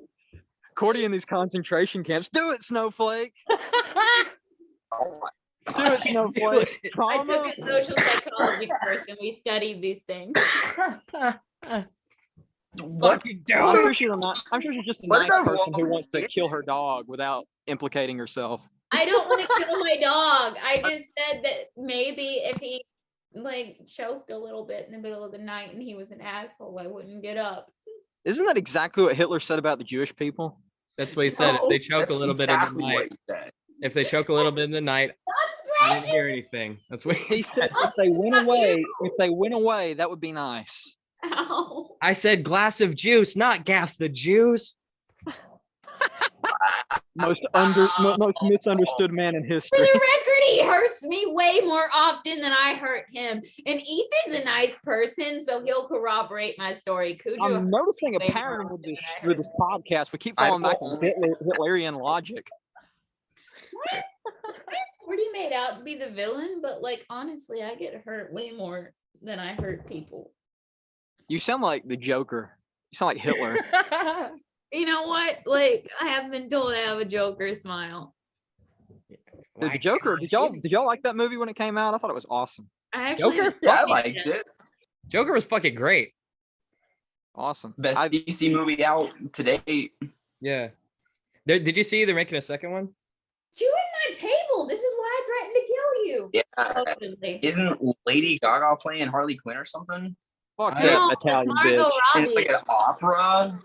B: Cordy in these concentration camps. Do it, snowflake. Do it, snowflake.
A: I took a social psychology course and we studied these things.
B: What? I'm sure she's just a nice person who wants to kill her dog without implicating herself.
A: I don't want to kill my dog. I just said that maybe if he like choked a little bit in the middle of the night and he was an asshole, I wouldn't get up.
B: Isn't that exactly what Hitler said about the Jewish people?
C: That's what he said. If they choke a little bit in the night. If they choke a little bit in the night, I didn't hear anything. That's what he said.
B: If they went away, that would be nice.
A: Ow.
C: I said glass of juice, not gas the Jews.
B: most misunderstood man in history.
A: For the record, he hurts me way more often than I hurt him. And Ethan's a nice person, so he'll corroborate my story. Cujo,
B: I'm noticing a pattern with this podcast. We keep falling back on Hitlerian logic.
A: Why is Cordy made out to be the villain? But like, honestly, I get hurt way more than I hurt people.
B: You sound like the Joker. You sound like Hitler.
A: You know what? Like, I have been told I have a Joker smile.
B: Dude, the Joker. Did y'all like that movie when it came out? I thought it was awesome.
A: I actually
D: I liked it.
C: Joker was fucking great.
B: Awesome.
D: Best DC movie out to date.
C: Yeah. Did you see they're making a second one?
A: Chewing my table. This is why I threatened to kill you.
D: Yeah.
A: Supposedly.
D: Isn't Lady Gaga playing Harley Quinn or something?
B: Fuck that Italian bitch.
D: It's like an opera.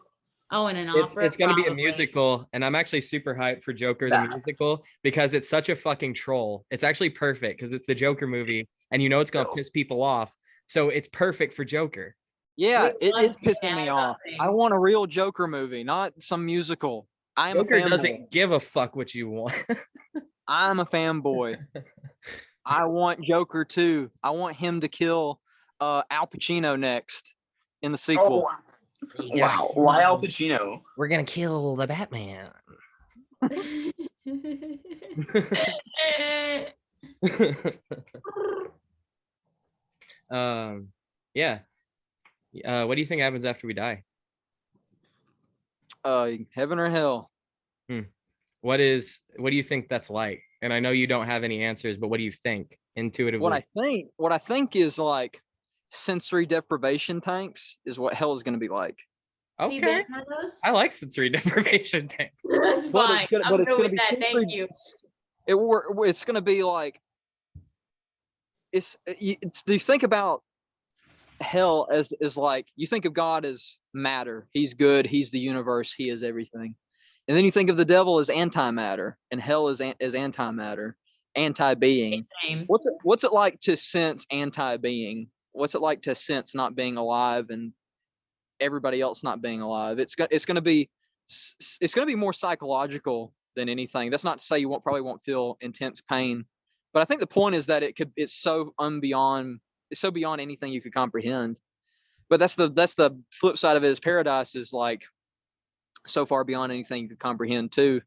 A: Oh, and an opera.
C: It's going to be a musical, and I'm actually super hyped for Joker the musical because it's such a fucking troll. It's actually perfect because it's the Joker movie, and you know it's going to piss people off. So it's perfect for Joker.
B: Yeah, it's pissing me off. I want a real Joker movie, not some musical.
C: Joker doesn't give a fuck what you want.
B: I'm a fanboy. I want Joker too. I want him to kill Al Pacino next in the sequel.
D: Oh, wow. Why Al Pacino?
C: We're gonna kill the Batman. Yeah. What do you think happens after we die?
B: Heaven or hell.
C: What do you think that's like? And I know you don't have any answers, but what do you think intuitively?
B: What I think is like sensory deprivation tanks is what hell is going to be like.
C: Okay. I like sensory deprivation tanks.
A: That's fine. I'm good with that. Thank you.
B: It's going to be like, do you think about hell as like, you think of God as matter. He's good. He's the universe. He is everything. And then you think of the devil as antimatter, and hell as antimatter, anti-being. What's it like to sense anti-being? What's it like to sense not being alive and everybody else not being alive? It's going to be more psychological than anything. That's not to say you probably won't feel intense pain, but I think the point is that it's so beyond anything you could comprehend. But that's the flip side of it. Is paradise is like so far beyond anything you could comprehend too.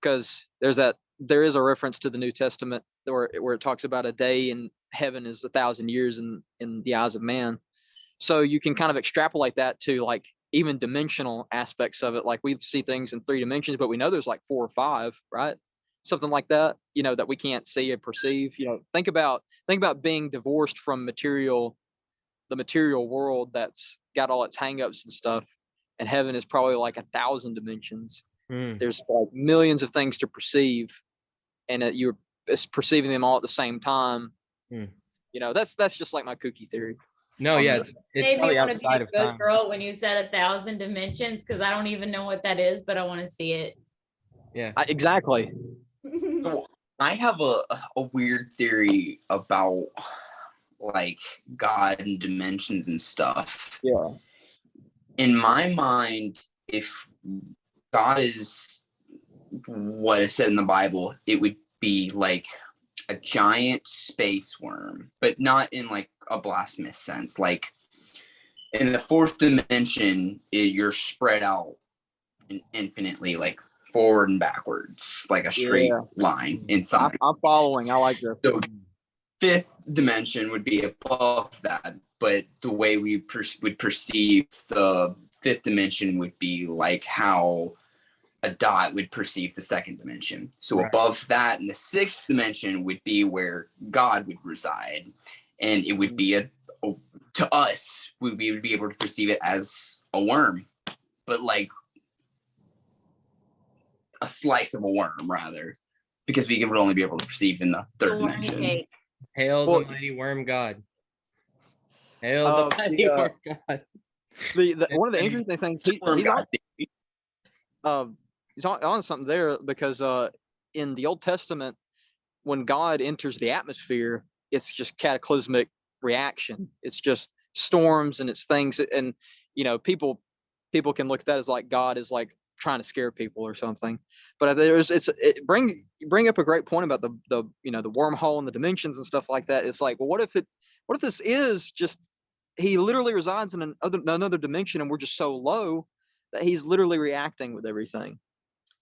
B: because there is a reference to the New Testament where it talks about a day in heaven is 1,000 years in the eyes of man. So you can kind of extrapolate that to like even dimensional aspects of it. Like we see things in 3 dimensions, but we know there's like 4 or 5, right? Something like that, that we can't see or perceive. Think about being divorced from the material world that's got all its hangups and stuff. And heaven is probably like 1,000 dimensions. There's like millions of things to perceive, and you're perceiving them all at the same time. That's just like my kooky theory.
C: No, yeah, it's probably outside of time.
A: Girl, when you said 1,000 dimensions, because I don't even know what that is, but I want to see it.
C: Yeah,
B: exactly.
D: So I have a weird theory about like God and dimensions and stuff.
B: Yeah.
D: In my mind, if God is what is said in the Bible, it would be like a giant space worm, but not in like a blasphemous sense. Like in the 4th dimension, you're spread out infinitely, like forward and backwards, like a straight line inside.
B: I'm following. I like this.
D: So 5th dimension would be above that, but the way we would perceive the 5th dimension would be like how a dot would perceive the 2nd dimension. So above that, in the 6th dimension would be where God would reside, and it would be to us, we would be able to perceive it as a worm, but like a slice of a worm rather, because we would only be able to perceive in the 3rd dimension.
C: Hail the mighty worm god. Hail the mighty worm god.
B: One of the interesting things he's on something there, because in the Old Testament, when God enters the atmosphere, it's just cataclysmic reaction. It's just storms and it's things, and people can look at that as like God is like trying to scare people or something. But bring up a great point about the wormhole and the dimensions and stuff like that. It's like, well, what if this is just he literally resides in another dimension, and we're just so low that he's literally reacting with everything.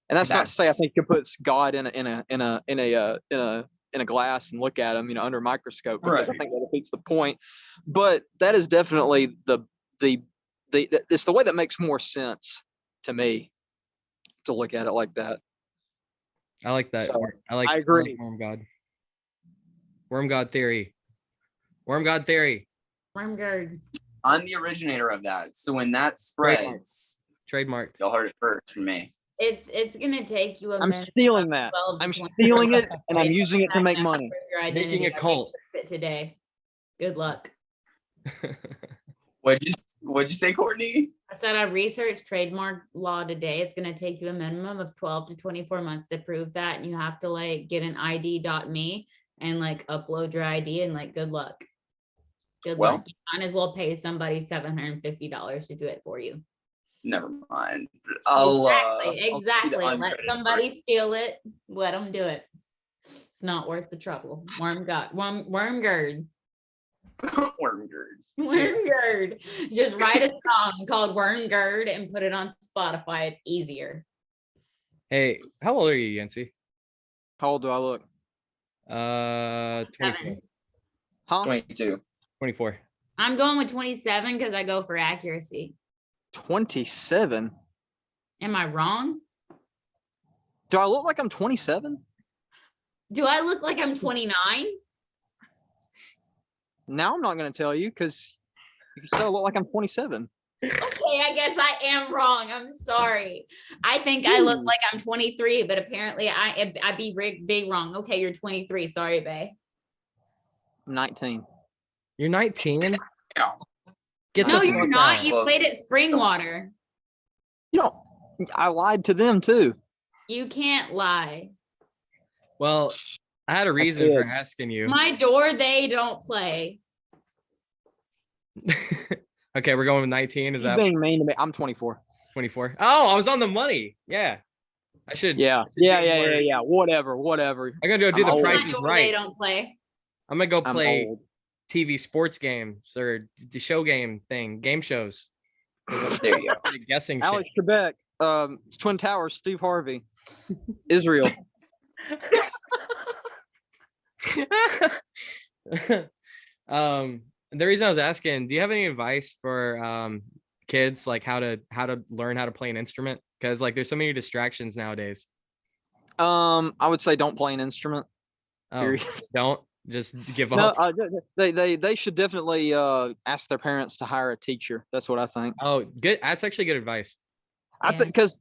B: And that's not to say I think you put God in a glass and look at him, under a microscope, because I think that defeats the point. But that is definitely it's the way that makes more sense to me to look at it like that.
C: I like that.
B: So,
C: I
B: agree.
C: Worm God theory. Worm God theory.
A: Worm guard.
D: I'm the originator of that. So when that spreads,
C: trademark.
D: Y'all heard it first from me.
A: It's gonna take you a
B: I'm
A: minute.
B: stealing that. I'm stealing it, and I'm using it to make money.
C: Making a cult.
A: Today. Good luck.
D: What'd you say, Courtney?
A: I said I researched trademark law today. It's gonna take you a minimum of 12 to 24 months to prove that, and you have to like get an ID.me and like upload your ID, and like good luck. Good luck. You might as well pay somebody $750 to do it for you.
D: Never mind.
A: Exactly. Let somebody steal it. Let them do it. It's not worth the trouble. Worm guard.
D: Wormgird.
A: Wormgird. Just write a song called Wormgird and put it on Spotify. It's easier.
C: Hey, how old are you, Yancey?
B: How old do I look?
C: 24.
B: Huh?
D: 22.
C: 24.
A: I'm going with 27 because I go for accuracy.
B: 27?
A: Am I wrong?
B: Do I look like I'm 27?
A: Do I look like I'm 29?
B: Now I'm not going to tell you, because you still look like I'm 27.
A: Okay, I guess I am wrong. I'm sorry. I think I look like I'm 23, but apparently I'd be big wrong. Okay, you're 23. Sorry, babe.
B: I'm 19.
C: You're 19?
A: No, you're not. You played at Springwater.
B: I lied to them too.
A: You can't lie.
C: Well, I had a reason for asking you.
A: My door, they don't play.
C: Okay, we're going with 19. Is that
B: being mean to me? I'm 24.
C: 24. Oh, I was on the money. Yeah. I should.
B: Yeah. Whatever.
C: I'm gonna go do the Price is Right.
A: They don't play.
C: I'm gonna go play TV sports games or the show game shows.
D: There you go.
C: Guessing
B: Alex
C: shit.
B: Trebek. It's Twin Towers, Steve Harvey, Israel.
C: The reason I was asking, do you have any advice for kids, like how to learn how to play an instrument? Because like there's so many distractions nowadays.
B: I would say don't play an instrument.
C: Oh, just give
B: No,
C: up.
B: they should definitely ask their parents to hire a teacher. That's what I think.
C: Oh, good. That's actually good advice.
B: I think because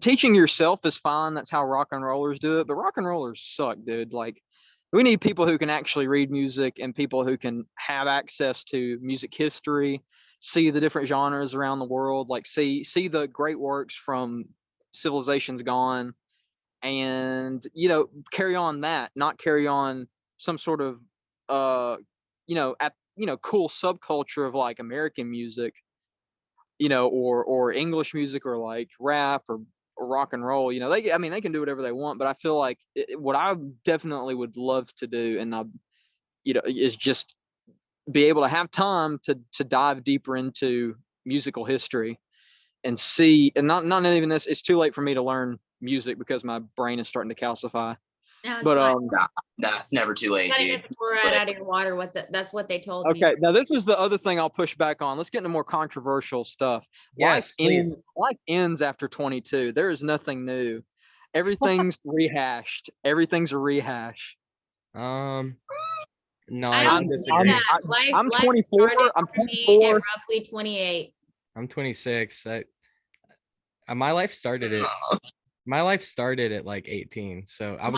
B: teaching yourself is fine. That's how rock and rollers do it. But rock and rollers suck, dude. Like, we need people who can actually read music and people who can have access to music history, see the different genres around the world, like see the great works from civilizations gone, and carry on that, not carry on some sort of cool subculture of like American music, or English music, or like rap or rock and roll. They can do whatever they want, but I feel like what I definitely would love to do, and is just be able to have time to dive deeper into musical history and see, and not even this. It's too late for me to learn music because my brain is starting to calcify. But
D: nah, it's never too late, dude.
A: Right out of your water. That's what they told me.
B: Okay, now this is the other thing I'll push back on. Let's get into more controversial stuff.
C: Yes, please.
B: Life ends after 22. There is nothing new. Everything's rehashed. Everything's a rehash.
C: No, I
A: don't
C: disagree.
B: I'm 24. I'm 24.
A: At roughly 28.
C: I'm 26. My life started at like 18. So
A: I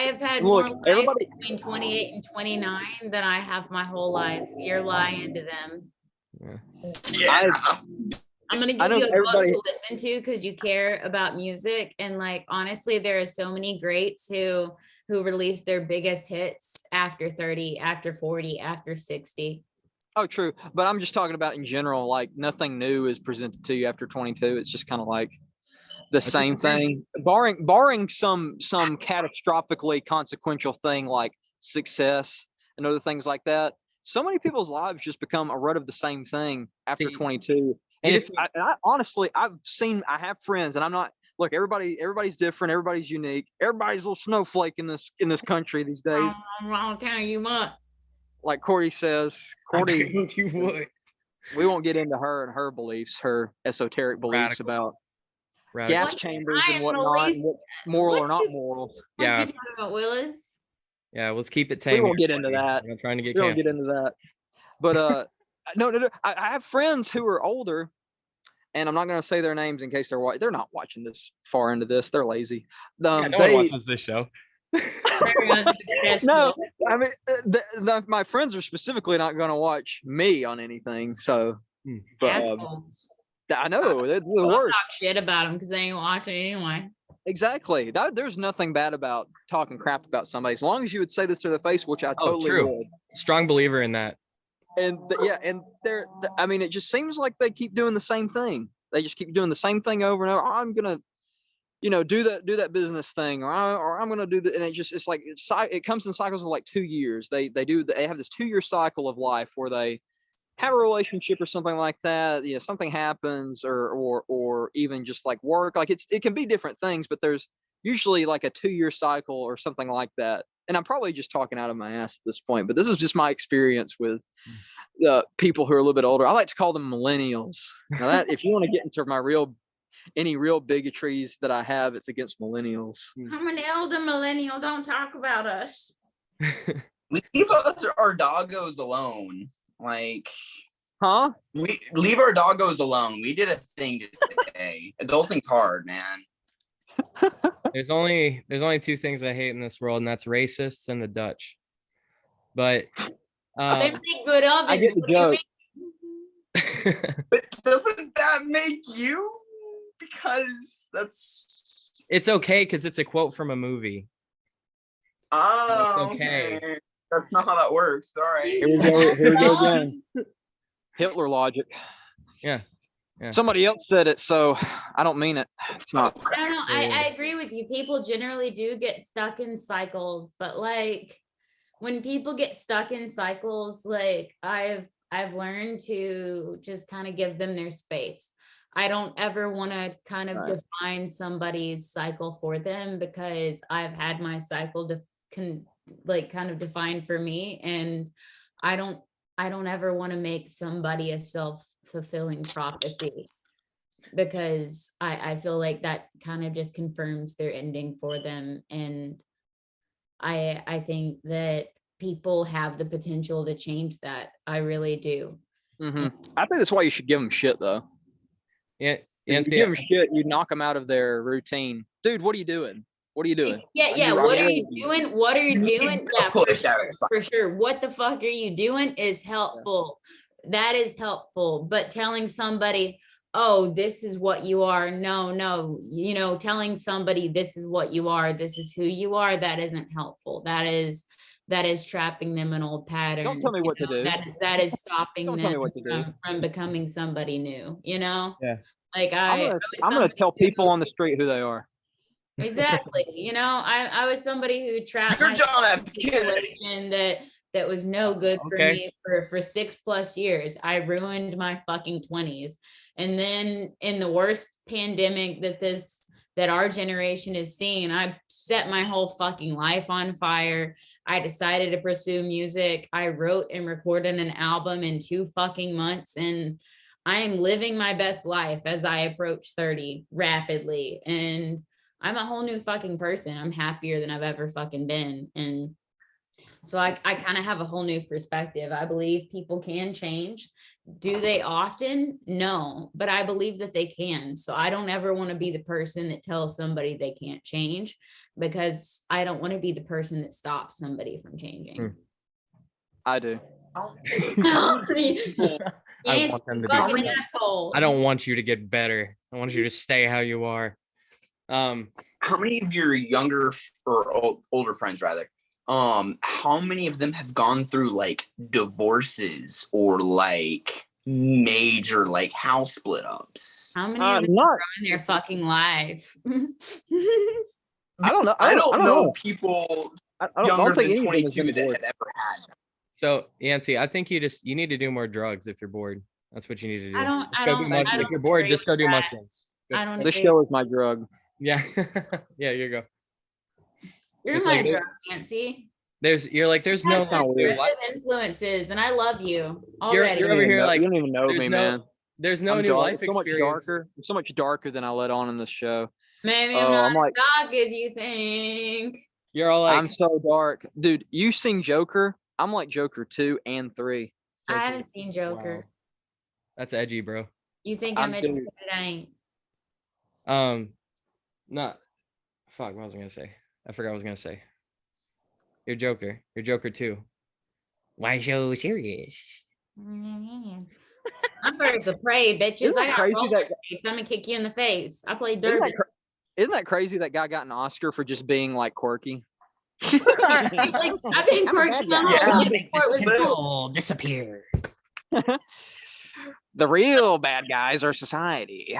A: have had more life between 28 and 29 than I have my whole life. You're lying to them.
D: Yeah.
A: I'm gonna give you a book to listen to because you care about music. And like honestly, there are so many greats who release their biggest hits after 30, after 40, after 60.
B: Oh, true. But I'm just talking about in general, like nothing new is presented to you after 22. It's just kind of like the same thing, barring some catastrophically consequential thing like success and other things like that. So many people's lives just become a rut of the same thing after 22. And I honestly, I have friends, and I'm not, look, everybody's different, everybody's unique, everybody's a little snowflake in this country these days.
A: I'll tell you what.
B: Like Cordy says, we won't get into her and her beliefs, her esoteric beliefs about gas chambers and whatnot, and what's moral or not moral.
A: Yeah. What you talking about, Willis?
C: Yeah, let's keep it tame.
B: We won't get into that.
C: I'm trying to get.
B: We won't get into that. But no. I have friends who are older, and I'm not going to say their names in case they're not watching this far into this. They're lazy.
C: No one watches this show.
B: No, I mean, my friends are specifically not going to watch me on anything. So, but I know that's the worst.
A: Talk shit about them because they ain't watching anyway.
B: Exactly. There's nothing bad about talking crap about somebody, as long as you would say this to their face, which I totally would.
C: Strong believer in that.
B: And and I mean, it just seems like they keep doing the same thing. They just keep doing the same thing over and over. I'm gonna, do that business thing, or I'm gonna do that, and it's like it comes in cycles of like 2 years. They have this 2-year cycle of life where they have a relationship or something like that. Something happens, or even just like work. Like it can be different things, but there's usually like a 2-year cycle or something like that. And I'm probably just talking out of my ass at this point, but this is just my experience with people who are a little bit older. I like to call them millennials. Now that if you want to get into any real bigotries that I have, it's against millennials.
A: I'm an elder millennial. Don't talk about us.
D: Leave our doggos alone. Like,
B: huh?
D: We leave our doggos alone. We did a thing today. Adulting's hard, man.
C: There's only 2 things I hate in this world, and that's racists and the Dutch. But
A: they make good ovens.
B: I get the joke.
D: But doesn't that make you? Because
C: it's okay because it's a quote from a movie.
D: Oh, okay. That's not how that works. All right.
B: Here we go again. Hitler logic.
C: Yeah.
B: Somebody else said it, so I don't mean it. It's not.
A: I agree with you. People generally do get stuck in cycles, but like when people get stuck in cycles, like I've learned to just kind of give them their space. I don't ever want to kind of define somebody's cycle for them, because I've had my cycle kind of defined for me, and I don't ever want to make somebody a self-fulfilling prophecy, because I feel like that kind of just confirms their ending for them. And I think that people have the potential to change that. I really do.
B: I think that's why you should give them shit, though.
C: Yeah.
B: You give them shit, you knock them out of their routine. Dude, what are you doing? What are you doing?
A: Yeah. What are you doing? What are you doing? Yeah, for sure. What the fuck are you doing is helpful. That is helpful. But telling somebody, oh, this is what you are. No. Telling somebody this is what you are, this is who you are, that isn't helpful. That is trapping them in old patterns.
B: Don't tell me what to do.
A: That is stopping them from becoming somebody new,
C: Yeah.
A: Like
B: I'm gonna tell people on the street who they are.
A: Exactly. I was somebody who trapped
D: You're John F. Kennedy.
A: That was no good for me for 6+ years. I ruined my fucking 20s. And then in the worst pandemic that our generation is seeing, I set my whole fucking life on fire. I decided to pursue music. I wrote and recorded an album in 2 fucking months, and I am living my best life as I approach 30 rapidly. And I'm a whole new fucking person. I'm happier than I've ever fucking been. And so I kind of have a whole new perspective. I believe people can change. Do they often? No, but I believe that they can. So I don't ever want to be the person that tells somebody they can't change, because I don't want to be the person that stops somebody from changing.
B: I do.
C: I want them to be better. I don't want you to get better. I want you to stay how you are.
D: How many of your younger or older friends, rather, how many of them have gone through like divorces or like major like house split ups?
A: How many of them are in their fucking life?
B: I don't know.
D: I don't know people younger than 22 that have ever had.
C: So Yancey, I think you need to do more drugs if you're bored. That's what you need to do. If you're bored, just go do mushrooms.
B: This show is my drug.
C: Yeah. Yeah, you go.
A: You're my drug, Yancey.
C: There's no
A: influences, and I love you already.
C: You're over here like
B: you don't even know me, man.
C: There's no new life experience.
B: I'm so much darker than I let on in this show.
A: Maybe I'm not as dark as you think.
C: You're all like,
B: I'm so dark, dude. You seen Joker? I'm like Joker 2 and 3.
A: I haven't seen Joker.
C: Wow. That's edgy, bro.
A: You think I'm edgy? I ain't.
C: Not. Fuck. What was I gonna say? I forgot what I was gonna say. You're Joker. You're Joker 2. Why so serious?
A: I'm birds of prey, bitches. I got roller skates. I'm gonna kick you in the face. I play derby.
B: Isn't that crazy that guy got an Oscar for just being like quirky?
A: I've been quirky.
C: Disappear.
B: The real bad guys are society.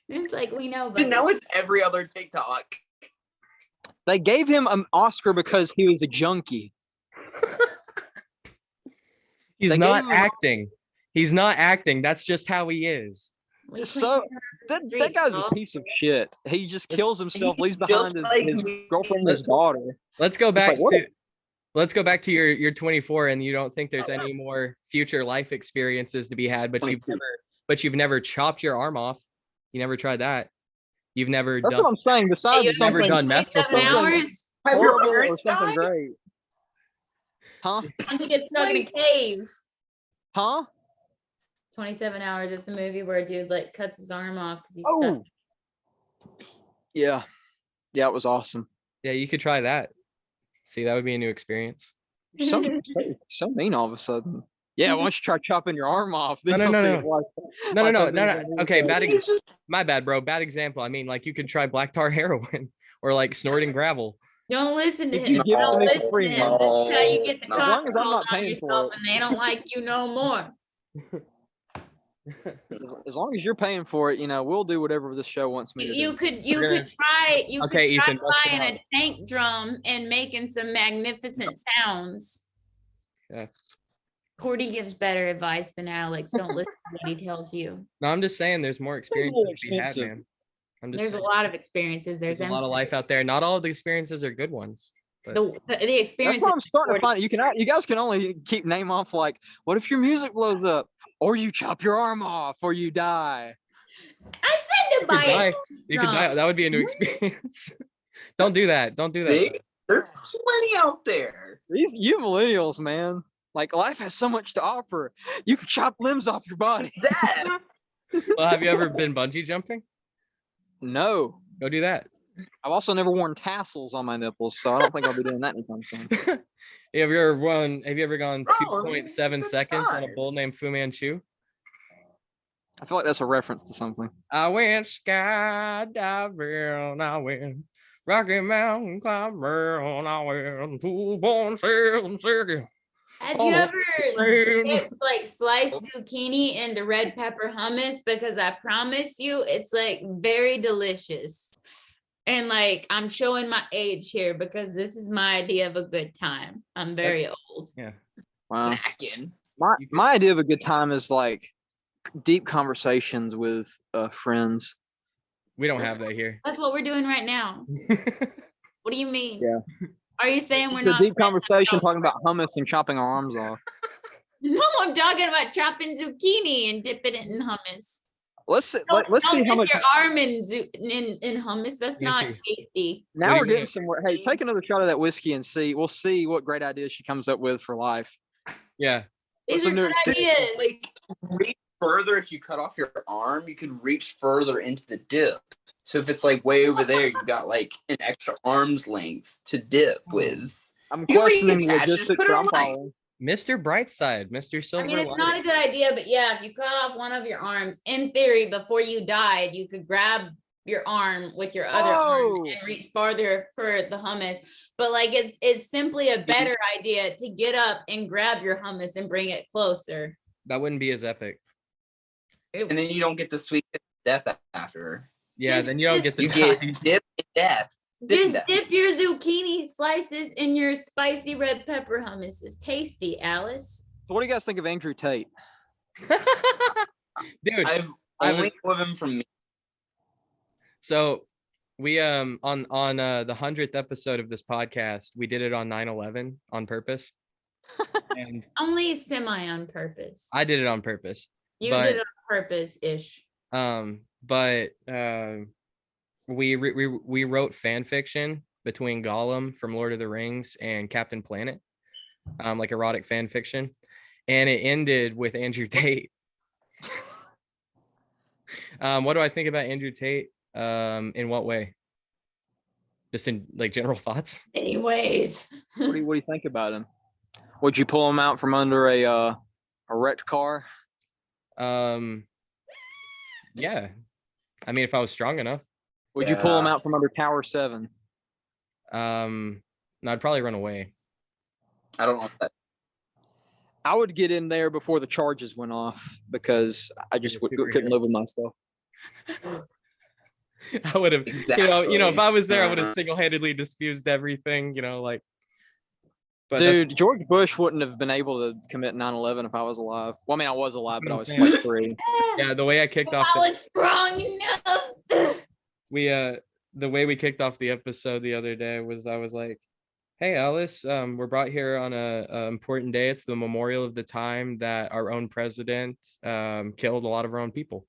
A: It's like we know, but
D: now it's every other TikTok.
B: They gave him an Oscar because he was a junkie.
C: He's not acting. He's not acting. That's just how he is.
B: So that guy's a piece of shit. He just kills himself, leaves behind his girlfriend and his daughter.
C: Let's go back to your 24, and you don't think there's any more future life experiences to be had, but you've never chopped your arm off. You never tried that. You've never
B: That's what I'm saying. Besides,
C: you've never done meth before.
B: Or something great. Huh?
A: I'm to get stuck in a cave.
B: Huh?
A: 27 Hours. It's a movie where a dude like cuts his arm off because he's stuck.
B: Yeah. Yeah, it was awesome.
C: Yeah, you could try that. See, that would be a new experience.
B: So mean all of a sudden. Yeah, why don't you try chopping your arm off?
C: No. Okay, my bad, bro. Bad example. I mean, like you could try black tar heroin or like snorting gravel.
A: Don't listen to him. Don't listen to him. This is how you get the cops called on yourself, and they don't like you no more.
B: As long as you're paying for it, we'll do whatever this show wants me to do.
A: You could try
C: Ethan,
A: buying a tank drum and making some magnificent sounds.
C: Yeah.
A: Cordy gives better advice than Alex. Don't listen to what he tells you.
C: No, I'm just saying there's more experiences to be had,
B: expensive.
C: man. I'm just
A: There's
C: saying,
A: a lot of experiences.
C: there's a lot of life out there. Not all of the experiences are good ones. But
A: the experience.
B: That's what I'm starting to find. You guys can only keep name off like, what if your music blows up, or you chop your arm off, or you die?
A: I said to buy it.
C: You could die. That would be a new experience. Don't do that. Don't do that.
D: See? There's plenty out there.
B: You millennials, man. Like, life has so much to offer. You can chop limbs off your body.
D: Dad.
C: Well, have you ever been bungee jumping?
B: No.
C: Go do that.
B: I've also never worn tassels on my nipples, so I don't think I'll be doing that anytime soon.
C: Have you ever gone
D: Oh,
C: 2.7 seconds on a
D: time.
C: bull named Fu Manchu?
B: I feel like that's a reference to something.
C: I went skydiving, I went Rocky Mountain climbing, I went 2.7 seconds.
A: Have you ever dipped, like sliced zucchini into red pepper hummus? Because I promise you, it's like very delicious. And like, I'm showing my age here because this is my idea of a good time. I'm very old.
C: Yeah.
B: Wow.
D: Snacking.
B: My idea of a good time is like deep conversations with friends.
C: We don't have that here.
A: That's what we're doing right now. What do you mean?
B: Yeah.
A: Are you saying we're
B: It's a
A: not
B: deep
A: friends?
B: conversation talking about hummus and chopping our arms off.
A: No, I'm talking about chopping zucchini and dipping it in hummus.
B: Let's see
A: Don't
B: how much.
A: dip your arm in hummus. That's not
C: Yancey.
A: tasty.
B: Now
C: What do
B: we're
C: you
B: getting
C: mean?
B: somewhere. Hey, take another shot of that whiskey and see. We'll see what great ideas she comes up with for life.
C: Yeah.
A: These
B: some
A: are
B: new
A: good ideas.
D: Like, reach further. If you cut off your arm, you could reach further into the dip. So if it's like way over there, you got like an extra arm's length to dip with.
B: I'm
D: You
B: questioning the
D: reattach, just
B: logistics
D: put it
B: that I'm
D: on light.
B: following.
C: Mr. Brightside, Mr.
A: I
C: Silver
A: mean, it's not
C: Lining.
A: a good idea, but yeah, if you cut off one of your arms, in theory, before you died, you could grab your arm with your other arm
B: Oh.
A: and reach farther for the hummus. But like, it's simply a better idea to get up and grab your hummus and bring it closer.
C: That wouldn't be as epic.
D: And then you don't get the sweet death after.
C: Yeah,
A: Just
C: then you don't get to
D: You
C: die.
D: get dip in death.
A: Just dip your zucchini slices in your spicy red pepper hummus. It's tasty, Alice.
B: So what do you guys think of Andrew Tate?
C: Dude,
D: I've
C: I
D: only with him from me.
C: so we on the 100th episode of this podcast, we did it on 9/11 on purpose. And
A: Only semi on purpose.
C: I did it on purpose.
A: You
C: but-
A: did it on purpose-ish.
C: We wrote fan fiction between Gollum from Lord of the Rings and Captain Planet, like erotic fan fiction, and it ended with Andrew Tate. What do I think about Andrew Tate? In what way? Just in like general thoughts.
A: Anyways.
B: What do you think about him? Would you pull him out from under a wrecked car?
C: Yeah. I mean, if I was strong enough.
B: Would you pull him
D: Yeah.
B: out from under Tower 7?
C: No, I'd probably run away.
D: I don't know if that.
B: I would get in there before the charges went off because I just
C: You're a
B: couldn't
C: superhero.
B: live with myself.
C: I would have,
D: Exactly.
C: if I was there, I would have
D: Uh-huh.
C: single-handedly diffused everything, like. But
B: Dude, George Bush wouldn't have been able to commit 9/11 if I was alive. Well, I mean, I was alive, but I was
C: That's what I'm
B: like 3.
C: yeah, the way I kicked off.
A: I was strong enough.
C: The way we kicked off the episode the other day was I was like, hey Alice, we're brought here on a important day. It's the memorial of the time that our own president killed a lot of our own people.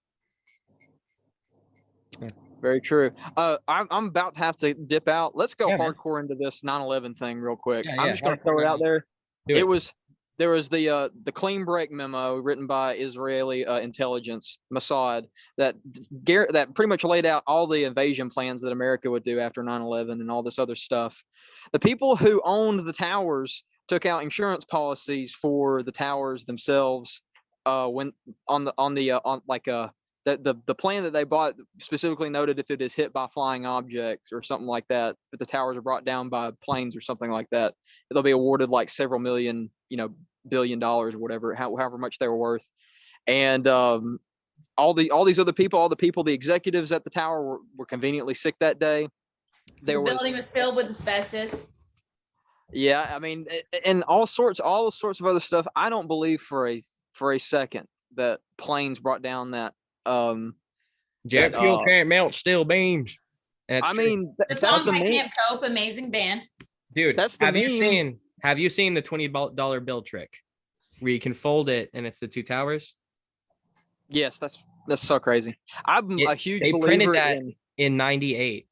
B: Very true. I'm about to have to dip out. Let's go
C: Yeah, man.
B: hardcore into this 9/11 thing real quick.
C: Yeah,
B: I'm
C: yeah,
B: just gonna
C: hardcore
B: throw it out there.
C: Do it.
B: There was the clean break memo written by Israeli intelligence, Mossad, that pretty much laid out all the invasion plans that America would do after 9/11 and all this other stuff. The people who owned the towers took out insurance policies for the towers themselves when the plan that they bought specifically noted if it is hit by flying objects or something like that, if the towers are brought down by planes or something like that, they'll be awarded like several million, $1 billion or whatever, however much they were worth. And all these other people, the executives at the tower were conveniently sick that day.
A: The building was filled with asbestos.
B: Yeah, I mean, and all sorts of other stuff. I don't believe for a second that planes brought down that
C: Jet fuel can't melt steel beams. That's
B: I
C: true.
B: mean,
A: The
B: that's
A: song
B: the
A: by
B: meme.
A: Camp Cope, amazing band.
C: Dude,
B: That's the
C: have you
B: meme.
C: seen the $20 bill trick where you can fold it and it's the two towers?
B: Yes, that's so crazy. I'm a huge
C: They
B: believer
C: printed that in 98.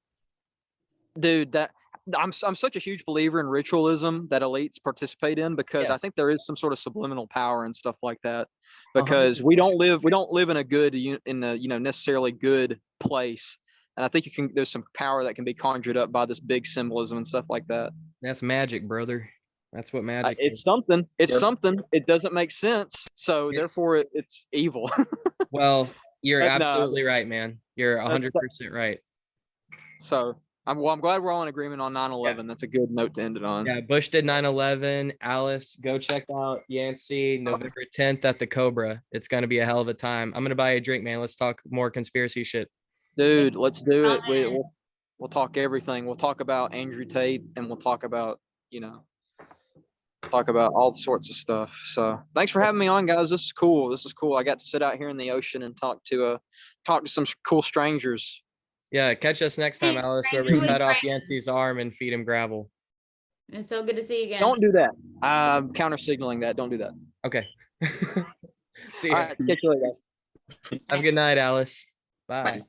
B: Dude, that I'm such a huge believer in ritualism that elites participate in, because I
C: Yes.
B: think there is some sort of subliminal power and stuff like that, because we don't live in a good necessarily good place, and I think there's some power that can be conjured up by this big symbolism and stuff like that.
C: That's magic, brother. That's what magic is.
B: It's something. It doesn't make sense, so therefore it's evil.
C: Well, you're
B: But no,
C: absolutely right, man. You're 100% right.
B: So I'm glad we're all in agreement on 9/11. That's a good note to end it on.
C: Yeah, Bush did 9/11. Alice, go check out Yancey November 10th at the Cobra. It's gonna be a hell of a time. I'm gonna buy you a drink, man. Let's talk more conspiracy shit.
B: Dude, let's do it. We'll talk everything. We'll talk about Andrew Tate, and we'll talk about all sorts of stuff. So thanks for having me on, guys. This is cool. I got to sit out here in the ocean and talk to some cool strangers.
C: Yeah, catch us next time, Alice, where we cut off Yancey's arm and feed him gravel.
A: It's so good to see you again.
B: Don't do that. I'm counter signaling that. Don't do that.
C: Okay. See you.
B: All right, catch you later, guys.
C: Have a good night, Alice. Bye.
D: Bye.